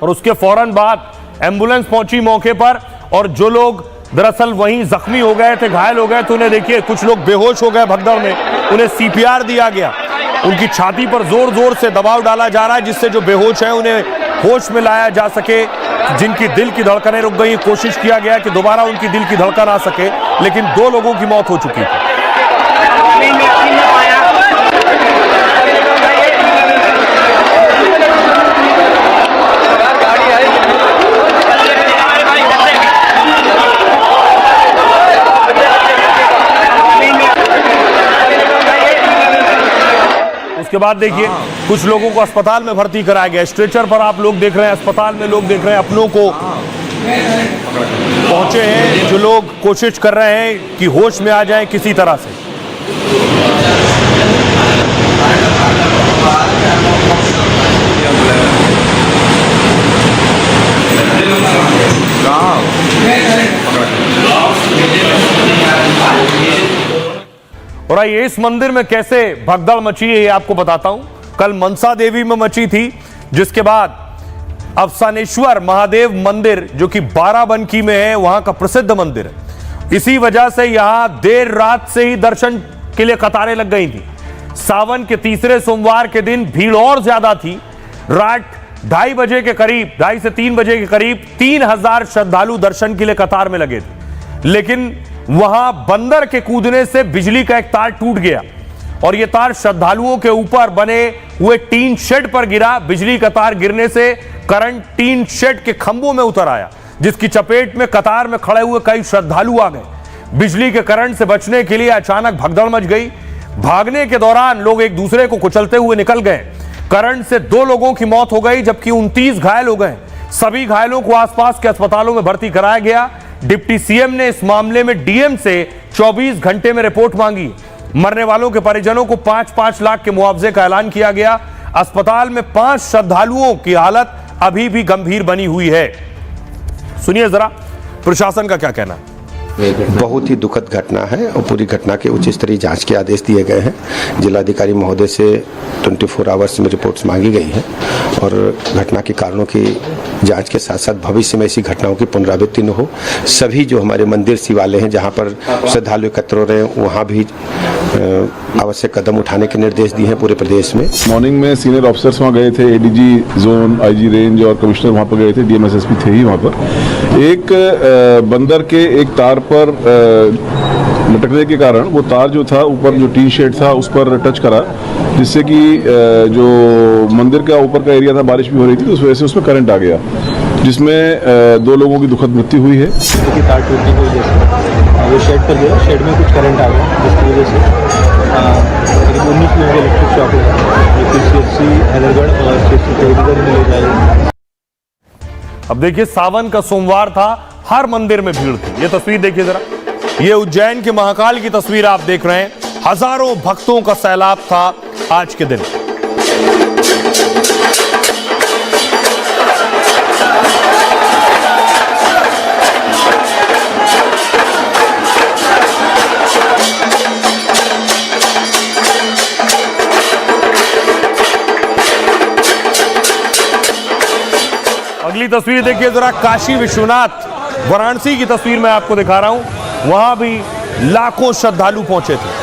और उसके फौरन बाद एम्बुलेंस पहुंची मौके पर, और जो लोग दरअसल वहीं जख्मी हो गए थे, घायल हो गए थे, उन्हें देखिए, कुछ लोग बेहोश हो गए भगदड़ में, उन्हें सीपीआर दिया गया। उनकी छाती पर जोर जोर से दबाव डाला जा रहा है, जिससे जो बेहोश हैं उन्हें होश में लाया जा सके। जिनकी दिल की धड़कनें रुक गई, कोशिश किया गया कि दोबारा उनकी दिल की धड़कन आ सके, लेकिन 2 लोगों की मौत हो चुकी थी। उसके बाद देखिए, कुछ लोगों को अस्पताल में भर्ती कराया गया। स्ट्रेचर पर आप लोग देख रहे हैं, अस्पताल में लोग देख रहे हैं, अपनों को पहुंचे हैं, जो लोग कोशिश कर रहे हैं कि होश में आ जाएं किसी तरह से। और आइए इस मंदिर में कैसे भगदड़ मची है, ये आपको बताता हूं। कल मनसा देवी में मची थी, जिसके बाद अफसानेश्वर महादेव मंदिर, जो कि बाराबंकी में है, वहां का प्रसिद्ध मंदिर है। इसी वजह से यहां देर रात से ही दर्शन के लिए कतारें लग गई थी। सावन के तीसरे सोमवार के दिन भीड़ और ज्यादा थी। रात 2:30 बजे के करीब, 2:30 से 3 बजे के करीब 3000 श्रद्धालु दर्शन के लिए कतार में लगे थे। लेकिन वहां बंदर के कूदने से बिजली का एक तार टूट गया और यह तार श्रद्धालुओं के ऊपर बने हुए टीन शेड पर गिरा। बिजली का तार गिरने से करंट टीन शेड के खंभों में उतर आया, जिसकी चपेट में कतार में खड़े हुए कई श्रद्धालु आ गए। बिजली के करंट से बचने के लिए अचानक भगदड़ मच गई। भागने के दौरान लोग एक दूसरे को कुचलते हुए निकल गए। करंट से 2 लोगों की मौत हो गई, जबकि 29 घायल हो गए। सभी घायलों को आसपास के अस्पतालों में भर्ती कराया गया। डिप्टी सीएम ने इस मामले में डीएम से 24 घंटे में रिपोर्ट मांगी। मरने वालों के परिजनों को 5-5 लाख के मुआवजे का ऐलान किया गया। अस्पताल में 5 श्रद्धालुओं की हालत अभी भी गंभीर बनी हुई है। सुनिए जरा प्रशासन का क्या कहना है। बहुत ही दुखद घटना है और पूरी घटना के उच्च स्तरीय जांच के आदेश दिए गए हैं। जिलाधिकारी महोदय से 24 आवर्स में रिपोर्ट्स मांगी गई है और घटना के कारणों की जांच के साथ साथ भविष्य में ऐसी घटनाओं की पुनरावृत्ति न हो। सभी जो हमारे मंदिर शिवालय हैं जहां पर श्रद्धालु एकत्र हो रहे हैं वहां भी आवश्यक कदम उठाने के निर्देश दिए हैं पूरे प्रदेश में। मॉर्निंग में सीनियर ऑफिसर्स वहाँ गए थे, एडीजी जोन, आईजी रेंज और कमिश्नर वहाँ पर गए थे, डीएमएसएसपी थे ही वहाँ पर। एक बंदर के एक तार पर लटकने के कारण वो तार जो था ऊपर जो टीन शेड था उस पर टच करा, जिससे कि जो मंदिर का ऊपर का एरिया था बारिश भी हो रही थी तो उस वजह से उसमें करंट आ गया, जिसमें 2 लोगों की दुखद मृत्यु हुई है। तार टूटने की वजह से वो शेड पर गया, शेड में कुछ करंट आ गया जिसकी वजह से करीब 19 लोगों को इलेक्ट्रिक शॉक लगा। सीएचसी हैदरगढ़ और सीएचसी कोहलीगढ़ में ले जाएगा। अब देखिए सावन का सोमवार था, हर मंदिर में भीड़ थी। ये तस्वीर देखिए जरा, ये उज्जैन के महाकाल की तस्वीर आप देख रहे हैं। हजारों भक्तों का सैलाब था आज के दिन। अगली तस्वीर देखिए जरा, काशी विश्वनाथ वाराणसी की तस्वीर मैं आपको दिखा रहा हूं। वहां भी लाखों श्रद्धालु पहुंचे थे।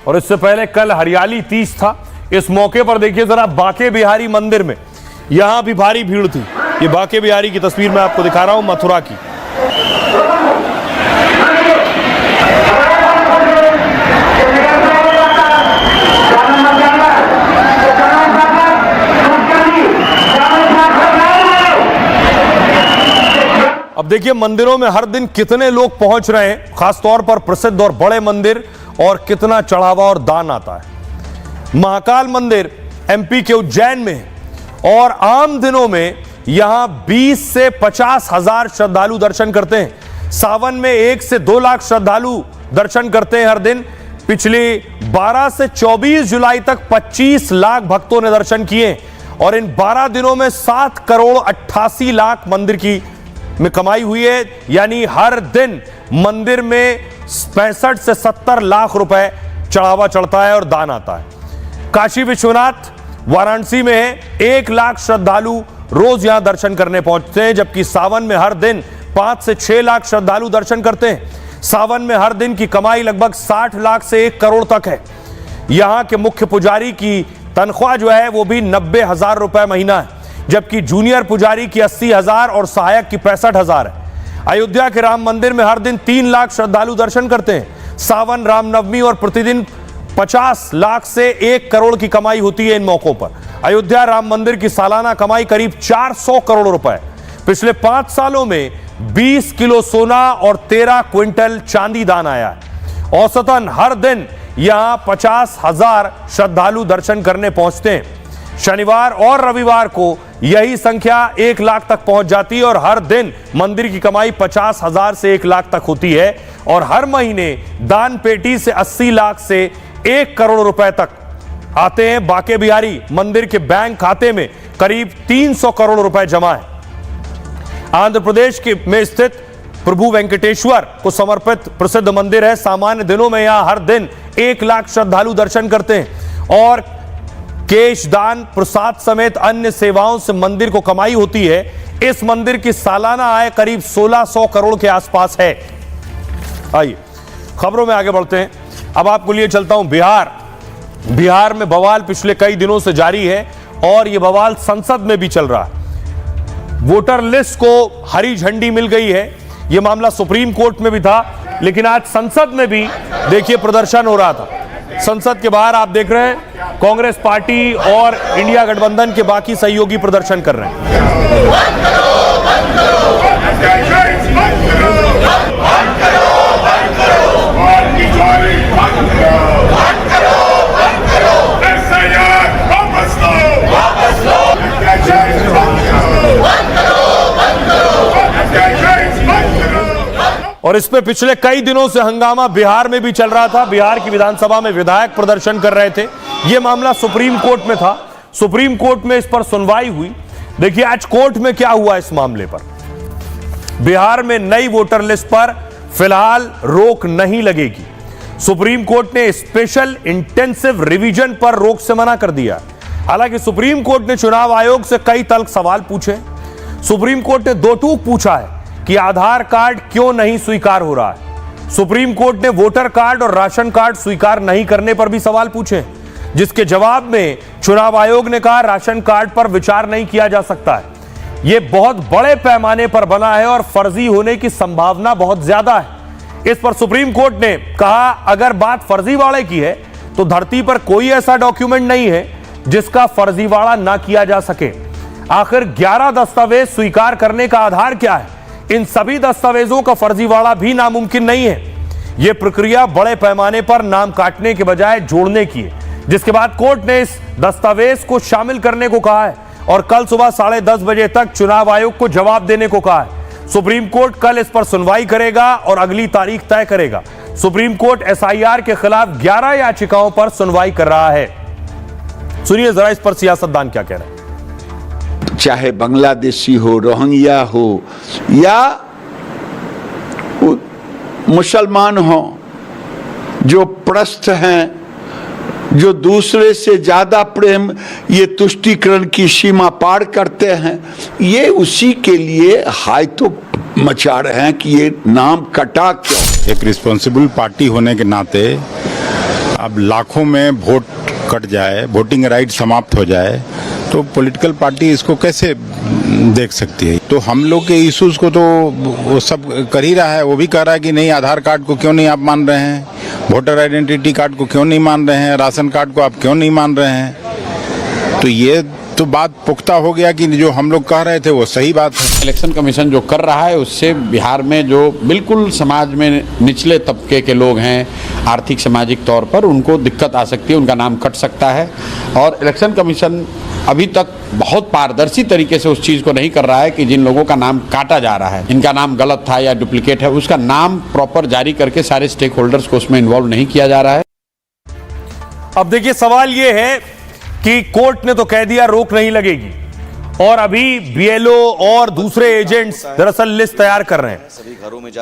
और इससे पहले कल हरियाली तीज था। इस मौके पर देखिए जरा बांके बिहारी मंदिर में यहां भी भारी भीड़ थी। ये बांके बिहारी की तस्वीर मैं आपको दिखा रहा हूं, मथुरा की। अब देखिए मंदिरों में हर दिन कितने लोग पहुंच रहे हैं, खासतौर पर प्रसिद्ध और बड़े मंदिर, और कितना चढ़ावा और दान आता है। महाकाल मंदिर एमपी के उज्जैन में है और आम दिनों में यहां 20 से 50 हजार श्रद्धालु दर्शन करते हैं। सावन में 1 से 2 लाख श्रद्धालु दर्शन करते हैं हर दिन। पिछले 12 से 24 जुलाई तक 25 लाख भक्तों ने दर्शन किए और इन 12 दिनों में 7 करोड़ 88 लाख मंदिर की में कमाई हुई है। यानी हर दिन मंदिर में 65 से 70 लाख रुपए चढ़ावा चढ़ता है और दान आता है। काशी विश्वनाथ वाराणसी में है, 1 लाख श्रद्धालु रोज यहां दर्शन करने पहुंचते हैं, जबकि सावन में हर दिन 5 से 6 लाख श्रद्धालु दर्शन करते हैं। सावन में हर दिन की कमाई लगभग 60 लाख से 1 करोड़ तक है। यहां के मुख्य पुजारी की तनख्वाह जो है वो भी 90,000 रुपए महीना है, जबकि जूनियर पुजारी की 80,000 और सहायक की 65,000 है। अयोध्या के राम मंदिर में हर दिन 3 लाख श्रद्धालु दर्शन करते हैं। सावन, रामनवमी और प्रतिदिन 50 लाख से 1 करोड़ की कमाई होती है इन मौकों पर। अयोध्या राम मंदिर की सालाना कमाई करीब 400 करोड़ रुपए। पिछले 5 सालों में 20 किलो सोना और 13 क्विंटल चांदी दान आया है। औसतन हर दिन यहां 50,000 श्रद्धालु दर्शन करने पहुंचते हैं। शनिवार और रविवार को यही संख्या 1 लाख तक पहुंच जाती है और हर दिन मंदिर की कमाई 50,000 से 1 लाख तक होती है और हर महीने दान पेटी से 80 लाख से 1 करोड़ रुपए तक आते हैं। बांके बिहारी मंदिर के बैंक खाते में करीब 300 करोड़ रुपए जमा है। आंध्र प्रदेश में स्थित प्रभु वेंकटेश्वर को समर्पित प्रसिद्ध मंदिर है। सामान्य दिनों में यहां हर दिन 1 लाख श्रद्धालु दर्शन करते हैं और केश दान, प्रसाद समेत अन्य सेवाओं से मंदिर को कमाई होती है। इस मंदिर की सालाना आय करीब 1600 करोड़ के आसपास है। आइए खबरों में आगे बढ़ते हैं। अब आपको लिए चलता हूं बिहार में बवाल पिछले कई दिनों से जारी है और यह बवाल संसद में भी चल रहा है। वोटर लिस्ट को हरी झंडी मिल गई है। यह मामला सुप्रीम कोर्ट में भी था, लेकिन आज संसद में भी देखिए प्रदर्शन हो रहा था। संसद के बाहर आप देख रहे हैं कांग्रेस पार्टी और इंडिया गठबंधन के बाकी सहयोगी प्रदर्शन कर रहे हैं। और इसमें पिछले कई दिनों से हंगामा बिहार में भी चल रहा था। बिहार की विधानसभा में विधायक प्रदर्शन कर रहे थे। यह मामला सुप्रीम कोर्ट में था। सुप्रीम कोर्ट में इस पर सुनवाई हुई। देखिए आज कोर्ट में क्या हुआ इस मामले पर। बिहार में नई वोटर लिस्ट पर फिलहाल रोक नहीं लगेगी। सुप्रीम कोर्ट ने स्पेशल इंटेंसिव रिवीजन पर रोक से मना कर दिया। हालांकि सुप्रीम कोर्ट ने चुनाव आयोग से कई तल्ख सवाल पूछे। सुप्रीम कोर्ट ने दो टूक पूछा है कि आधार कार्ड क्यों नहीं स्वीकार हो रहा है। सुप्रीम कोर्ट ने वोटर कार्ड और राशन कार्ड स्वीकार नहीं करने पर भी सवाल पूछे, जिसके जवाब में चुनाव आयोग ने कहा राशन कार्ड पर विचार नहीं किया जा सकता है। यह बहुत बड़े पैमाने पर बना है और फर्जी होने की संभावना बहुत ज्यादा है। इस पर सुप्रीम कोर्ट ने कहा अगर बात फर्जीवाड़े की है तो धरती पर कोई ऐसा डॉक्यूमेंट नहीं है जिसका फर्जीवाड़ा ना किया जा सके। आखिर 11 दस्तावेज स्वीकार करने का आधार क्या है? इन सभी दस्तावेजों का फर्जीवाड़ा भी नामुमकिन नहीं है। यह प्रक्रिया बड़े पैमाने पर नाम काटने के बजाय जोड़ने की है, जिसके बाद कोर्ट ने इस दस्तावेज को शामिल करने को कहा है और कल सुबह 10:30 बजे तक चुनाव आयोग को जवाब देने को कहा है। सुप्रीम कोर्ट कल इस पर सुनवाई करेगा और अगली तारीख तय करेगा। सुप्रीम कोर्ट एसआईआर के खिलाफ 11 याचिकाओं पर सुनवाई कर रहा है। सुनिए जरा इस पर सियासतदान क्या कह रहे हैं। चाहे बांग्लादेशी हो, रोहिंग्या हो या मुसलमान हो, जो प्रस्थ हैं, जो दूसरे से ज्यादा प्रेम ये तुष्टीकरण की सीमा पार करते हैं, ये उसी के लिए हाय तो मचा रहे हैं कि ये नाम कटा क्यों। एक रिस्पॉन्सिबल पार्टी होने के नाते अब लाखों में वोट कट जाए, वोटिंग राइट समाप्त हो जाए, तो पॉलिटिकल पार्टी इसको कैसे देख सकती है। तो हम लोग के इश्यूज को तो वो सब कर ही रहा है। वो भी कह रहा है कि नहीं, आधार कार्ड को क्यों नहीं आप मान रहे हैं, वोटर आइडेंटिटी कार्ड को क्यों नहीं मान रहे हैं, राशन कार्ड को आप क्यों नहीं मान रहे हैं। तो ये तो बात पुख्ता हो गया कि जो हम लोग कह रहे थे वो सही बात है। इलेक्शन कमीशन जो कर रहा है उससे बिहार में जो बिल्कुल समाज में निचले तबके के लोग हैं, आर्थिक सामाजिक तौर पर, उनको दिक्कत आ सकती है, उनका नाम कट सकता है। और इलेक्शन कमीशन अभी तक बहुत पारदर्शी तरीके से उस चीज़ को नहीं कर रहा है कि जिन लोगों का नाम काटा जा रहा है, इनका नाम गलत था या डुप्लीकेट है, उसका नाम प्रॉपर जारी करके सारे स्टेक होल्डर्स को उसमें इन्वॉल्व नहीं किया जा रहा है। अब देखिए सवाल यह है कि कोर्ट ने तो कह दिया रोक नहीं लगेगी और अभी बीएलओ और दूसरे एजेंट्स दरअसल लिस्ट तैयार कर रहे हैं।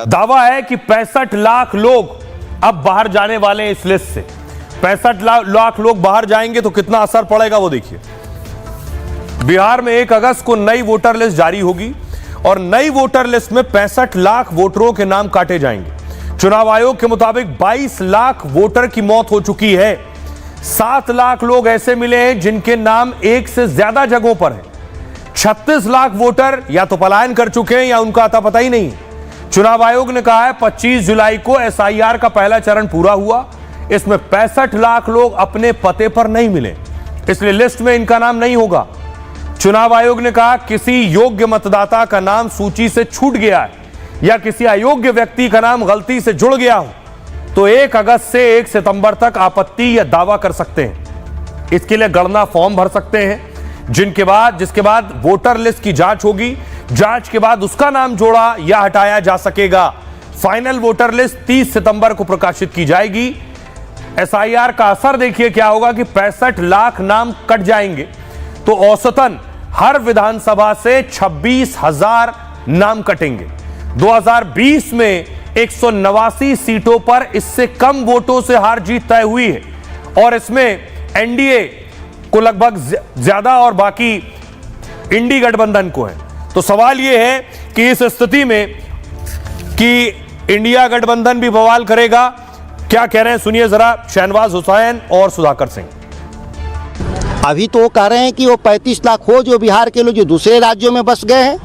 दावा है कि 65 लाख लोग अब बाहर जाने वाले हैं इस लिस्ट से। 65 लाख लोग बाहर जाएंगे तो कितना असर पड़ेगा वो देखिए। बिहार में 1 अगस्त को नई वोटर लिस्ट जारी होगी और नई वोटर लिस्ट में 65 लाख वोटरों के नाम काटे जाएंगे। चुनाव आयोग के मुताबिक 22 लाख वोटर की मौत हो चुकी है। 7 लाख लोग ऐसे मिले हैं जिनके नाम एक से ज्यादा जगहों पर है। 36 लाख वोटर या तो पलायन कर चुके हैं या उनका अता पता ही नहीं। चुनाव आयोग ने कहा है 25 जुलाई को एसआईआर का पहला चरण पूरा हुआ। इसमें 65 लाख लोग अपने पते पर नहीं मिले, इसलिए लिस्ट में इनका नाम नहीं होगा। चुनाव आयोग ने कहा किसी योग्य मतदाता का नाम सूची से छूट गया है या किसी अयोग्य व्यक्ति का नाम गलती से जुड़ गया हो तो 1 अगस्त से 1 सितंबर तक आपत्ति या दावा कर सकते हैं। इसके लिए गणना फॉर्म भर सकते हैं, जिसके बाद वोटर लिस्ट की जांच होगी। जांच के बाद उसका नाम जोड़ा या हटाया जा सकेगा। फाइनल वोटर लिस्ट 30 सितंबर को प्रकाशित की जाएगी। एसआईआर का असर देखिए क्या होगा कि 65 लाख नाम कट जाएंगे तो औसतन हर विधानसभा से 26,000 नाम कटेंगे। 2020 में 189 सीटों पर इससे कम वोटों से हार जीत तय हुई है और इसमें एनडीए को लगभग ज्यादा और बाकी इंडी गठबंधन को है। तो सवाल यह है कि इस स्थिति में कि इंडिया गठबंधन भी बवाल करेगा, क्या कह रहे हैं सुनिए जरा शहनवाज हुसैन और सुधाकर सिंह। अभी तो वो कह रहे हैं कि वो 35 लाख हो जो बिहार के लोग जो दूसरे राज्यों में बस गए हैं,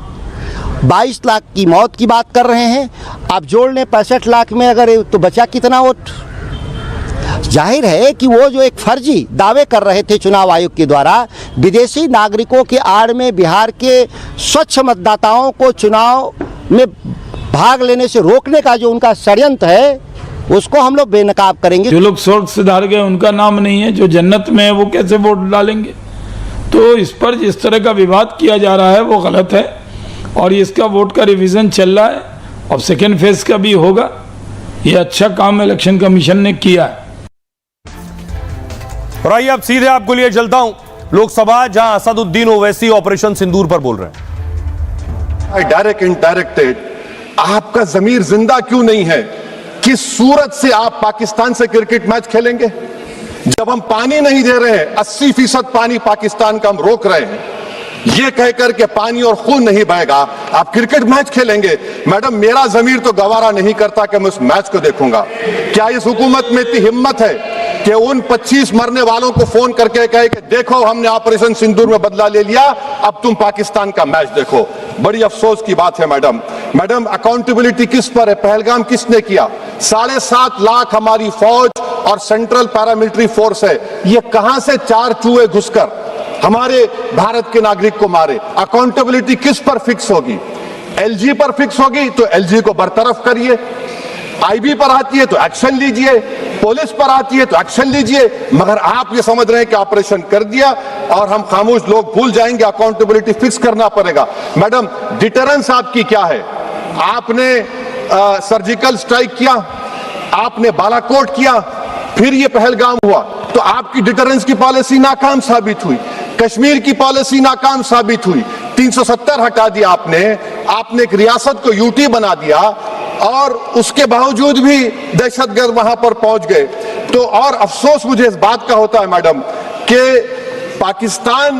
22 लाख की मौत की बात कर रहे हैं। आप जोड़ लें 65 लाख में अगर तो बचा कितना वोट। जाहिर है कि वो जो एक फर्जी दावे कर रहे थे चुनाव आयोग के द्वारा विदेशी नागरिकों के आड़ में बिहार के स्वच्छ मतदाताओं को चुनाव में भाग लेने से रोकने का जो उनका षड्यंत्र है उसको हम लोग बेनकाब करेंगे। जो लोग स्वर्ग से धार गए उनका नाम नहीं है, जो जन्नत में है वो कैसे वोट डालेंगे। तो इस पर जिस तरह का विवाद किया जा रहा है वो गलत है और इसका वोट का रिवीजन चल रहा है और सेकेंड फेज का भी होगा। ये अच्छा काम इलेक्शन कमीशन ने किया है। और आइए अब सीधे आपको लिए चलता हूं लोकसभा, जहां असदुद्दीन ओवैसी ऑपरेशन सिंदूर पर बोल रहे हैं। डायरेक्ट इनडायरेक्टेड, आपका जमीर जिंदा क्यों नहीं है कि सूरत से आप पाकिस्तान से क्रिकेट मैच खेलेंगे? जब हम पानी नहीं दे रहे हैं, 80% पानी पाकिस्तान का हम रोक रहे हैं, ये कहकर के पानी और खून नहीं बहेगा, आप क्रिकेट मैच खेलेंगे? मैडम, मेरा जमीर तो गवारा नहीं करता कि मैं उस मैच को देखूंगा। क्या इस हुकूमत में इतनी हिम्मत है कि उन 25 मरने वालों को फोन करके कहे कि देखो हमने ऑपरेशन सिंदूर में बदला ले लिया, अब तुम पाकिस्तान का मैच देखो? बड़ी अफसोस की बात है मैडम, अकाउंटेबिलिटी किस पर है? पहलगाम किसने किया? 7.5 लाख हमारी फौज और सेंट्रल पैरामिलिट्री फोर्स है, ये कहां से 4 चूहे घुसकर हमारे भारत के नागरिक को मारे? अकाउंटेबिलिटी किस पर फिक्स होगी? एलजी पर फिक्स होगी तो एलजी को बरतरफ करिए, आईबी पर आती है तो एक्शन लीजिए, पुलिस पर आती है तो एक्शन लीजिए, मगर आप ये समझ रहे हैं कि ऑपरेशन कर दिया और हम खामोश लोग भूल जाएंगे। अकाउंटेबिलिटी फिक्स करना पड़ेगा। मैडम, डिटरेंस आपकी क्या है? आपने सर्जिकल स्ट्राइक किया, आपने बालाकोट किया, फिर ये पहलगाम हुआ, तो आपकी डिटरेंस की पॉलिसी नाकाम साबित हुई। कश्मीर की पॉलिसी नाकाम साबित हुई। 370 हटा दिया आपने एक रियासत को यूटी बना दिया और उसके बावजूद भी दहशतगर्द वहां पर पहुंच गए। तो और अफसोस मुझे इस बात का होता है मैडम कि पाकिस्तान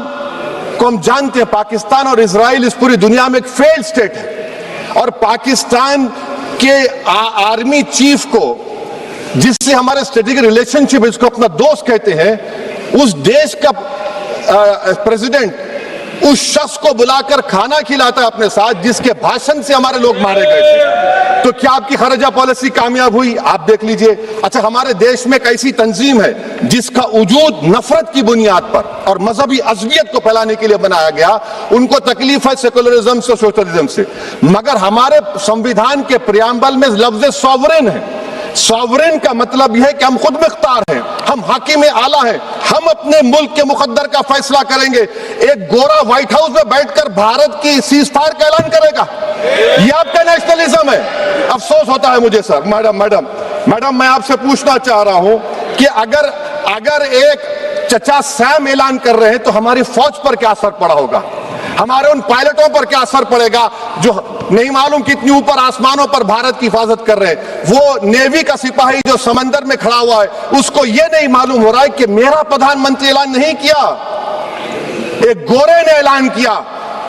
को हम जानते हैं, पाकिस्तान और इजराइल इस पूरी दुनिया में एक फेल्ड स्टेट है और पाकिस्तान के आर्मी चीफ को, जिससे हमारे स्ट्रेटेजिक रिलेशनशिप, इसको अपना दोस्त कहते हैं, उस देश का प्रेसिडेंट उस शख्स को बुलाकर खाना खिलाता है अपने साथ जिसके भाषण से हमारे लोग मारे गए थे। तो क्या आपकी खर्जा पॉलिसी कामयाब हुई? आप देख लीजिए। अच्छा, हमारे देश में एक ऐसी तंजीम है जिसका वजूद नफरत की बुनियाद पर और मजहबी अज़बियत को फैलाने के लिए बनाया गया। उनको तकलीफ है सेकुलरिज्म से, सोशलिज्म से, मगर हमारे संविधान के प्रियम्बल में लफ्ज सॉवरेन है। सॉवरेन का मतलब यह है कि हम खुद मुख्तार हैं, हम हाकिम आला हैं, हम अपने मुल्क के मुकद्दर का फैसला करेंगे। एक गोरा व्हाइट हाउस में बैठकर भारत की सीज़फायर का ऐलान करेगा? यह आपका नेशनलिज्म है। अफसोस होता है मुझे सर। मैडम, मैं आपसे पूछना चाह रहा हूं कि अगर एक चचा सैम ऐलान कर रहे हैं तो हमारी फौज पर क्या असर पड़ा होगा? हमारे उन पायलटों पर क्या असर पड़ेगा जो नहीं मालूम कितनी ऊपर आसमानों पर भारत की हिफाजत कर रहे हैं? वो नेवी का सिपाही जो समंदर में खड़ा हुआ है, उसको ये नहीं मालूम हो रहा है कि मेरा प्रधानमंत्री ऐलान नहीं किया, एक गोरे ने ऐलान किया।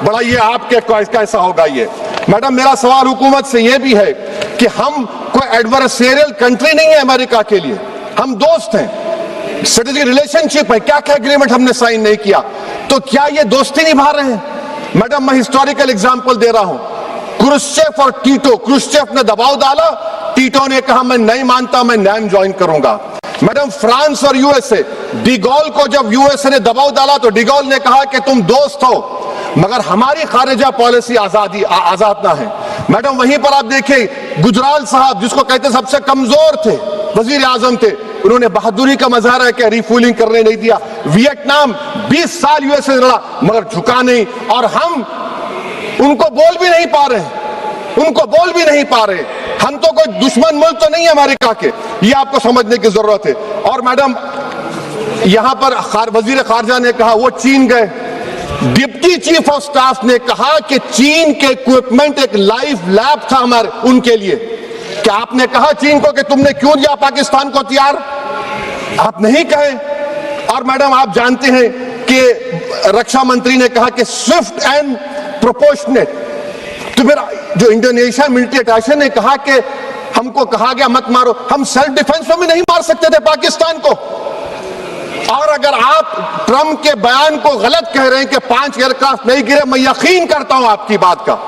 बड़ा ये आपके कैसा होगा ये? मैडम, मेरा सवाल हुकूमत से ये भी है कि हम कोई एडवर्सेरियल कंट्री नहीं है अमेरिका के लिए, हम दोस्त हैं, स्ट्रेटेजिक रिलेशनशिप है। क्या क्या एग्रीमेंट हमने साइन नहीं किया, तो क्या ये दोस्ती निभा रहे हैं? मैडम, मैं हिस्टोरिकल एग्जांपल दे रहा हूं। क्रुश्चेव और टीटो, क्रुश्चेव ने दबाव डाला, टीटो ने कहा मैं नहीं मानता, मैं नैम ज्वाइन करूंगा। मैडम, फ्रांस और यूएसए, डिगॉल को जब यूएसए ने दबाव डाला तो डिगॉल ने कहा कि तुम दोस्त हो, मगर हमारी खारिजा पॉलिसी आजाद ना है। मैडम, वहीं पर आप देखिए गुजराल साहब, जिसको कहते सबसे कमजोर थे, वजीर आजम थे, उन्होंने बहादुरी का मजारा है कि रिफूलिंग करने नहीं दिया। वियतनाम 20 साल यूएसए लड़ा मगर झुका नहीं, और हम उनको बोल भी नहीं पा रहे, हम तो कोई दुश्मन मुल्क तो नहीं है अमेरिका के, ये आपको समझने की जरूरत है। और मैडम, यहां पर वजीर खारजा ने कहा वो चीन गए, डिप्टी चीफ ऑफ स्टाफ ने कहा कि चीन के इक्विपमेंट एक लाइव लैब था हमारे उनके लिए। क्या आपने कहा चीन को कि तुमने क्यों दिया पाकिस्तान को हथियार? आप नहीं कहे। और मैडम, आप जानते हैं कि रक्षा मंत्री ने कहा कि स्विफ्ट एंड प्रोपोर्शनेट, तो फिर जो इंडोनेशिया मिलिट्री अटैचे ने कहा कि हमको कहा गया मत मारो, हम सेल्फ डिफेंस में भी नहीं मार सकते थे पाकिस्तान को। और अगर आप ट्रंप के बयान को गलत कह रहे हैं कि 5 एयरक्राफ्ट नहीं गिरे, मैं यकीन करता हूं आपकी बात का।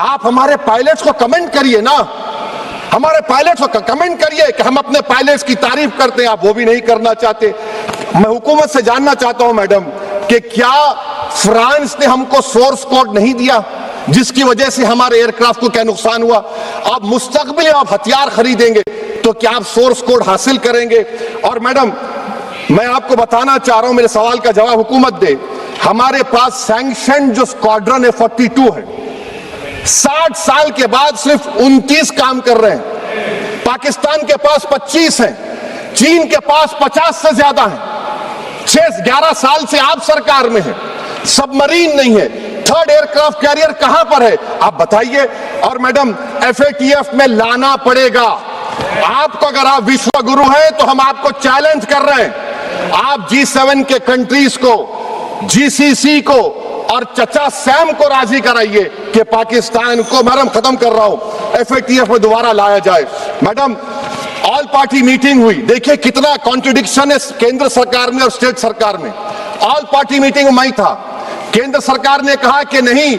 आप हमारे पायलट्स को कमेंट करिए ना, हमारे पायलट्स को कमेंट करिए कि हम अपने पायलट्स की तारीफ करते हैं, आप वो भी नहीं करना चाहते। मैं हुकूमत से जानना चाहता हूं मैडम कि क्या फ्रांस ने हमको सोर्स कोड नहीं दिया जिसकी वजह से हमारे एयरक्राफ्ट को क्या नुकसान हुआ? आप मुस्तकबिल में आप हथियार खरीदेंगे तो क्या आप सोर्स कोड हासिल करेंगे? और मैडम मैं आपको बताना चाह रहा हूं, मेरे सवाल का जवाब हुकूमत दे। हमारे पास सैंक्शन जो स्क्वाड्रन है 42 है, 60 साल के बाद सिर्फ 29 काम कर रहे हैं। पाकिस्तान के पास 25 हैं, चीन के पास 50 से ज्यादा हैं। 6-11 साल से आप सरकार में हैं, सबमरीन नहीं है, थर्ड एयरक्राफ्ट कैरियर कहां पर है आप बताइए। और मैडम FATF में लाना पड़ेगा आपको। अगर आप विश्व गुरु हैं तो हम आपको चैलेंज कर रहे हैं, आप G7 के कंट्रीज को, GCC को और चचा सैम को राजी कराइए कि पाकिस्तान को, मैडम खत्म कर रहा हूं, FATF में दोबारा लाया जाए। मैडम ऑल पार्टी मीटिंग हुई, देखिए कितना कॉन्ट्रडिक्शन है केंद्र सरकार में और स्टेट सरकार में। ऑल पार्टी मीटिंग में मैं था, केंद्र सरकार ने कहा कि नहीं,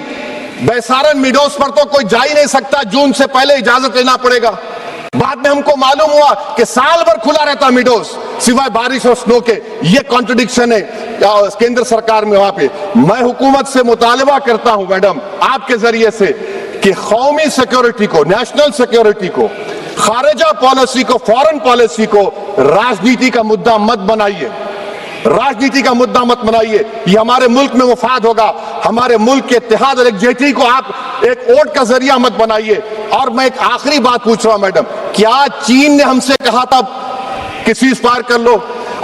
बैसारन मिडोस पर तो कोई जा ही नहीं सकता, जून से पहले इजाजत लेना पड़ेगा। बाद में हमको मालूम हुआ कि साल भर खुला रहता मिडोस सिवाय बारिश और स्नो के। ये कॉन्ट्रडिक्शन है केंद्र सरकार में। वहां पे मैं हुकूमत से मुतालबा करता हूं मैडम आपके जरिए से कि कौमी सिक्योरिटी को, नेशनल सिक्योरिटी को, खारिजा पॉलिसी को, फॉरेन पॉलिसी को राजनीति का मुद्दा मत बनाइए, राजनीति का मुद्दा मत बनाइए। ये हमारे मुल्क में मुफाद होगा, हमारे मुल्क के इत्तेहाद और एकजुटती को आप एक वोट का जरिया मत बनाइए। और मैं एक आखिरी बात पूछ रहा हूं मैडम, क्या चीन ने हमसे कहा था कि सीज फायर कर लो?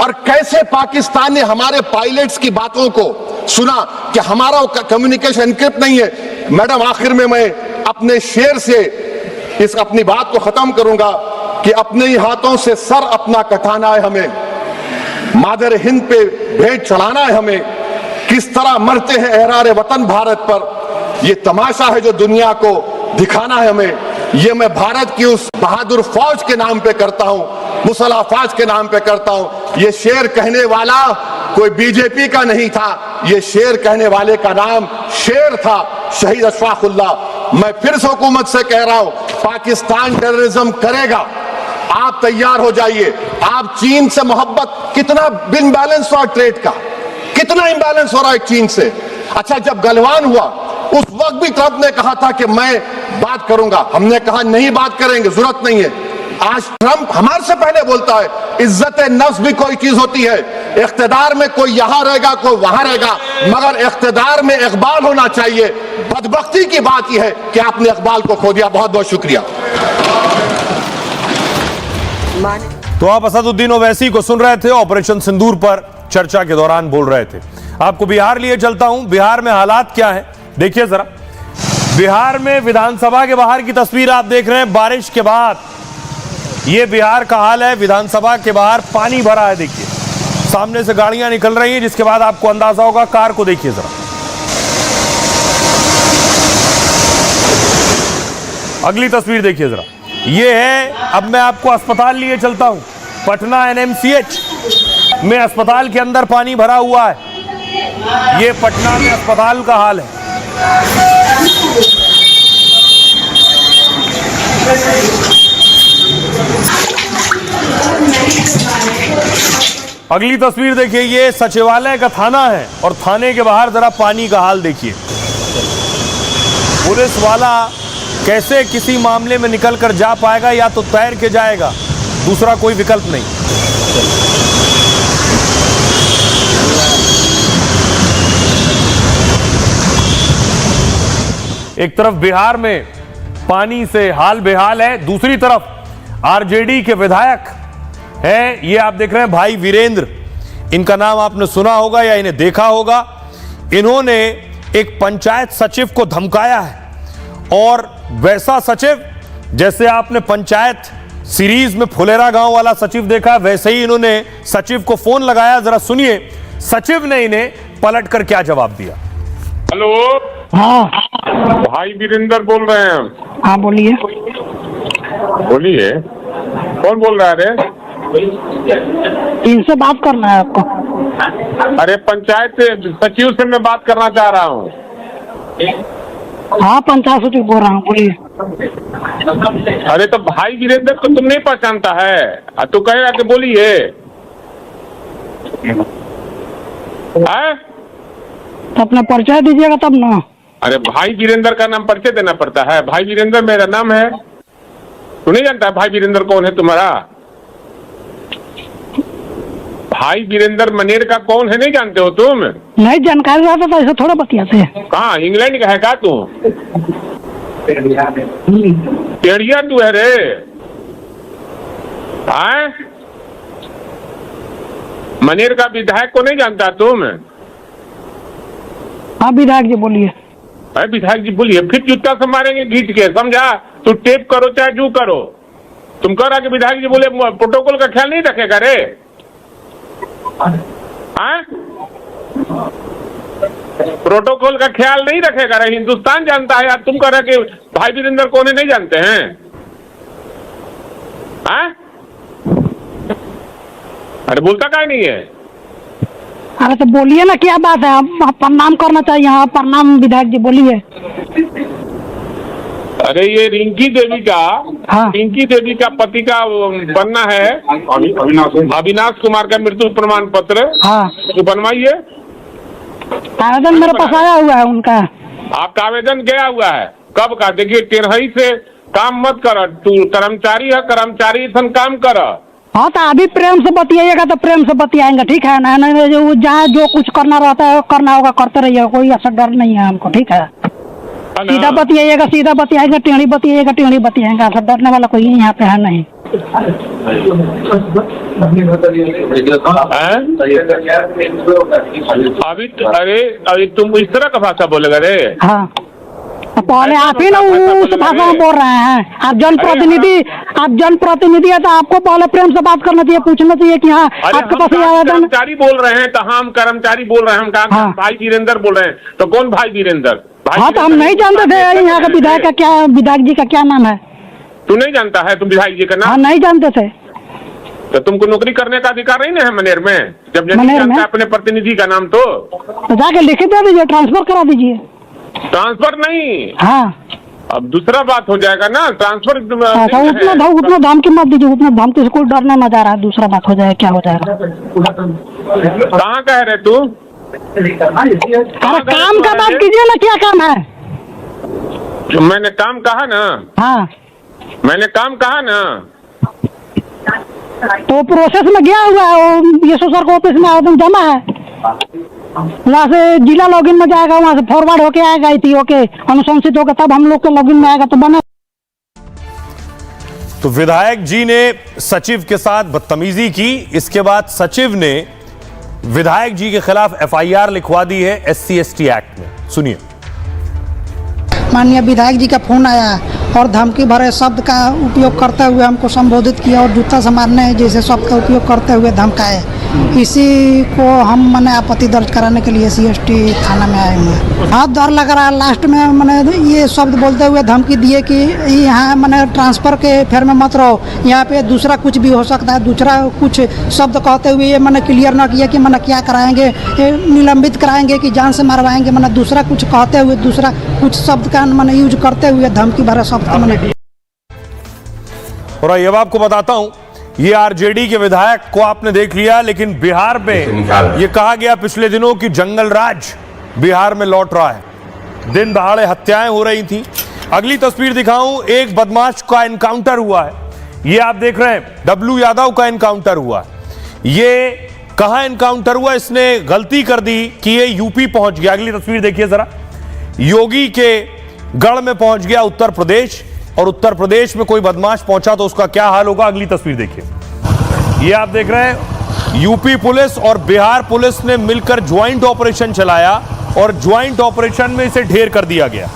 और कैसे पाकिस्तान ने हमारे पायलट्स की बातों को सुना कि हमारा कम्युनिकेशन एनक्रिप्ट नहीं है? मैडम आखिर में मैं अपने शेर से इस अपनी बात को खत्म करूंगा कि अपने ही हाथों से सर अपना कटाना है हमें, मादर हिंद पे भेंट चढ़ाना है हमें, किस तरह मरते हैं एहरार वतन भारत पर, ये तमाशा है जो दुनिया को दिखाना है हमें। ये मैं भारत की उस बहादुर फौज के नाम पे करता हूं, मुसल्ह फौज के नाम पे करता हूं। ये शेर कहने वाला कोई बीजेपी का नहीं था, ये शेर कहने वाले का नाम शेर था, शहीद अशफाकुल्लाह। मैं फिर से हुकूमत से कह रहा हूं, पाकिस्तान टेररिज्म करेगा, आप तैयार हो जाइए। आप चीन से मोहब्बत, कितना इम्बैलेंस हुआ ट्रेड का, कितना इम्बैलेंस हो रहा है चीन से। अच्छा जब गलवान हुआ उस वक्त भी ट्रंप ने कहा था कि मैं बात करूंगा, हमने कहा नहीं बात करेंगे, जरूरत नहीं है। आज ट्रंप हमारे से पहले बोलता है इज्जत नफ्स भी कोई चीज होती है, इख्तिदार में कोई यहां रहेगा कोई वहां रहेगा, मगर इख्तिदार में इकबाल होना चाहिए। बदबख्ती की बात यह है कि आपने इकबाल को खो दिया। बहुत बहुत शुक्रिया। तो आप असदुद्दीन ओवैसी को सुन रहे थे, ऑपरेशन सिंदूर पर चर्चा के दौरान बोल रहे थे। आपको बिहार लिए चलता हूं, बिहार में हालात क्या है देखिए जरा। बिहार में विधानसभा के बाहर की तस्वीर आप देख रहे हैं, बारिश के बाद ये बिहार का हाल है। विधानसभा के बाहर पानी भरा है, देखिए सामने से गाड़ियां निकल रही हैं, जिसके बाद आपको अंदाजा होगा। कार को देखिए जरा, अगली तस्वीर देखिए जरा, ये है। अब मैं आपको अस्पताल लिए चलता हूं, पटना NMCH में अस्पताल के अंदर पानी भरा हुआ है। ये पटना में अस्पताल का हाल है। अगली तस्वीर देखिए, ये सचिवालय का थाना है और थाने के बाहर जरा पानी का हाल देखिए। पुलिस वाला कैसे किसी मामले में निकल कर जा पाएगा, या तो तैर के जाएगा, दूसरा कोई विकल्प नहीं। एक तरफ बिहार में पानी से हाल बेहाल है, दूसरी तरफ आरजेडी के विधायक हैं, ये आप देख रहे हैं भाई वीरेंद्र, इनका नाम आपने सुना होगा या इन्हें देखा होगा। इन्होंने एक पंचायत सचिव को धमकाया है, और वैसा सचिव जैसे आपने पंचायत सीरीज में फुलेरा गांव वाला सचिव देखा, वैसे ही इन्होंने सचिव को फोन लगाया। जरा सुनिए, सचिव ने इन्हें पलट कर क्या जवाब दिया। हेलो, हाँ भाई वीरेंद्र बोल रहे हैं। हाँ बोलिए। बोलिए, कौन बोल रहा है? रे इनसे बात करना है आपको? अरे पंचायत सचिव से मैं बात करना चाह रहा हूँ। हाँ पंचायत सचिव बोल रहा हूँ, बोलिए। अरे तो भाई वीरेंद्र को तुम नहीं पहचानता है? तू कहेगा कि बोलिए। तो अपना परिचय दीजिएगा तब ना। अरे भाई वीरेंद्र का नाम परिचय देना पड़ता है? भाई वीरेंद्र मेरा नाम है। तू नहीं जानता भाई वीरेंद्र कौन है तुम्हारा? भाई वीरेंद्र मनेर का कौन है, नहीं जानते हो तुम? नहीं जानकारी रहता तो ऐसे थोड़ा बतियाते हैं। कहाँ इंग्लैंड का है का तू? टेढ़िया तू है रे। मनेर का विधायक को नहीं जानता तुम? हाँ विधायक जी बोलिए। अरे विधायक जी बोलिए, फिर जूता से मारेंगे घीट के, समझा? तू टेप करो चाहे जू करो। तुम कह रहा कि विधायक जी बोले प्रोटोकॉल का ख्याल नहीं रखेगा रे? प्रोटोकॉल का ख्याल नहीं रखेगा रे? हिंदुस्तान जानता है यार। तुम कह रहे कि भाई वीरेंद्र कौन है, नहीं जानते हैं? अरे बोलता क्या नहीं है? अरे तो बोलिए ना, क्या बात है? आप प्रणाम करना चाहिए। हाँ प्रणाम विधायक जी, बोलिए। अरे ये रिंकी देवी का, रिंकी देवी का पति का बनना है, अविनाश कुमार का मृत्यु प्रमाण पत्र। हाँ तो बनवाइए। आवेदन मेरे पास आया हुआ है उनका। आपका आवेदन गया हुआ है? कब का? देखिए टेढ़ई से काम मत कर, तू कर्मचारी है, कर्मचारी सन काम कर। हाँ तो अभी प्रेम से बतियाइएगा तो प्रेम से बतियाएंगे, ठीक है ना? नहीं जो जहाँ जो कुछ करना रहता है करना होगा, करते रहिएगा, कोई ऐसा डर नहीं है हमको, ठीक है? सीधा बतियाइएगा, सीधा बतियाएंगे, टेढ़ी बतियाइएगा, टेढ़ी बतियाएंगे। ऐसा डरने वाला कोई यहाँ पे है नहीं। अरे तुम इस तरह का भाषा बोलेगा रे? हाँ पहले आप ही ना उस भाषा में बोल रहे हैं। आप जनप्रतिनिधि है तो आपको पहले प्रेम से बात करना चाहिए, पूछना चाहिए कि हाँ आपके पास आवेदन। कर्मचारी बोल रहे हैं तो हम कर्मचारी बोल रहे हैं, हम कहा भाई वीरेंद्र बोल रहे हैं। तो कौन भाई वीरेंद्र? हाँ तो हम नहीं जानते थे यहाँ का विधायक का क्या, विधायक जी का क्या नाम है? तू नहीं जानता है? तुम विधायक जी का नाम? हाँ नहीं जानते थे। तो तुमको नौकरी करने का अधिकार नहीं है मनेर में? जब नहीं जानता अपने प्रतिनिधि का नाम तो जाके लिख दे दीजिए, ट्रांसफर करा दीजिए। ट्रांसफर नहीं? हाँ अब दूसरा बात हो जाएगा ना, ट्रांसफर। उतना धमकी मत दीजिए, उतना धमकी से कोई डरना न जा रहा है। दूसरा बात हो जाए, क्या हो जाएगा? कहाँ कह रहे तू? अरे काम का बात कीजिए ना, क्या काम है? मैंने काम कहा ना। हाँ मैंने काम कहा ना। तो प्रोसेस में गया हुआ है, ये सर को ऑफिस में आवेदन जमा है, वहाँ से जिला लॉगिन में जाएगा, वहाँ से फॉरवर्ड होके आएगा, ओके अनुशंसित होगा, तब हम लोग के लॉगिन में आएगा तो बने। तो विधायक जी ने सचिव के साथ बदतमीजी की। इसके बाद सचिव ने विधायक जी के खिलाफ एफआईआर लिखवा दी है SC/ST एक्ट में। सुनिए। माननीय विधायक जी का फोन आया और धमकी भरे शब्द का उपयोग करते हुए हमको संबोधित किया और जूता से मारने जैसे शब्द का उपयोग करते हुए धमकाए। इसी को हम मैंने आपत्ति दर्ज कराने के लिए SC/ST थाना में आए हुए हैं। हाँ डर लग रहा है। लास्ट में मैंने ये शब्द बोलते हुए धमकी दिए कि यहाँ मैंने ट्रांसफर के फेर में मत रहो, यहाँ पे दूसरा कुछ भी हो सकता है। दूसरा कुछ शब्द कहते हुए ये मैंने क्लियर ना किया कि मैंने क्या कराएंगे, निलंबित कराएंगे कि जान से मरवाएंगे। मैंने दूसरा कुछ कहते हुए, दूसरा कुछ शब्द का मैंने यूज करते हुए धमकी भरा शब्द का मैंने। और अब आपको बताता हूं, ये आरजेडी के विधायक को आपने देख लिया, लेकिन बिहार में ये कहा गया पिछले दिनों कि जंगल राज बिहार में लौट रहा है। दिन दहाड़े हत्याएं हो रही थी। अगली तस्वीर दिखाऊं, एक बदमाश का एनकाउंटर हुआ है। ये आप देख रहे हैं, डब्लू यादव का एनकाउंटर हुआ। ये कहां एनकाउंटर हुआ? इसने गलती कर दी कि ये यूपी पहुंच गया। अगली तस्वीर देखिए जरा, योगी के गढ़ में पहुंच गया उत्तर प्रदेश, और उत्तर प्रदेश में कोई बदमाश पहुंचा तो उसका क्या हाल होगा, अगली तस्वीर देखिए। ये आप देख रहे हैं, यूपी पुलिस और बिहार पुलिस ने मिलकर ज्वाइंट ऑपरेशन चलाया और ज्वाइंट ऑपरेशन में इसे ढेर कर दिया गया।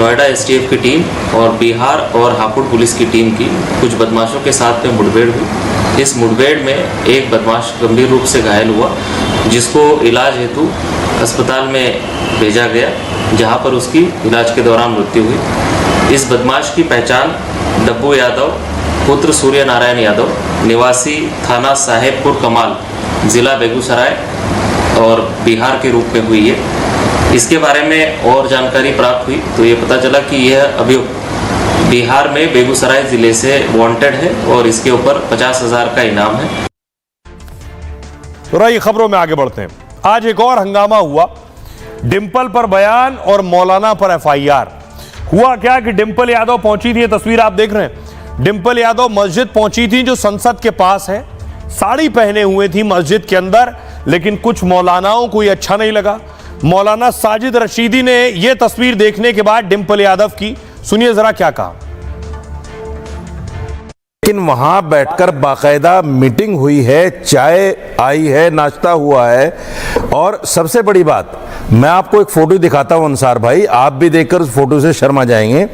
नोएडा एसटीएफ की टीम और बिहार और हापुड़ पुलिस की टीम की कुछ बदमाशों के साथ में मुठभेड़ हुई। इस मुठभेड़ में एक बदमाश गंभीर रूप से घायल हुआ, जिसको इलाज हेतु अस्पताल में भेजा गया, जहां पर उसकी इलाज के दौरान मृत्यु हुई। इस बदमाश की पहचान डब्बू यादव पुत्र सूर्य नारायण यादव निवासी थाना साहेबपुर कमाल जिला बेगूसराय और बिहार के रूप में हुई है। इसके बारे में और जानकारी प्राप्त हुई तो ये पता चला कि यह अभियुक्त बिहार में बेगूसराय जिले से वांटेड है और इसके ऊपर 50,000 का इनाम है। तो रही खबरों में आगे बढ़ते हैं। आज एक और हंगामा हुआ, डिंपल पर बयान और मौलाना पर एफआईआर। हुआ क्या कि डिंपल यादव पहुंची थी, तस्वीर आप देख रहे हैं, डिंपल यादव मस्जिद पहुंची थी जो संसद के पास है, साड़ी पहने हुए थी मस्जिद के अंदर, लेकिन कुछ मौलानाओं को यह अच्छा नहीं लगा। मौलाना साजिद रशीदी ने यह तस्वीर देखने के बाद डिंपल यादव की, सुनिए जरा क्या कहा। लेकिन वहां बैठकर बाकायदा मीटिंग हुई है, चाय आई है, नाश्ता हुआ है, और सबसे बड़ी बात, मैं आपको एक फोटो दिखाता हूं अंसार भाई, आप भी देखकर उस फोटो से शर्मा जाएंगे।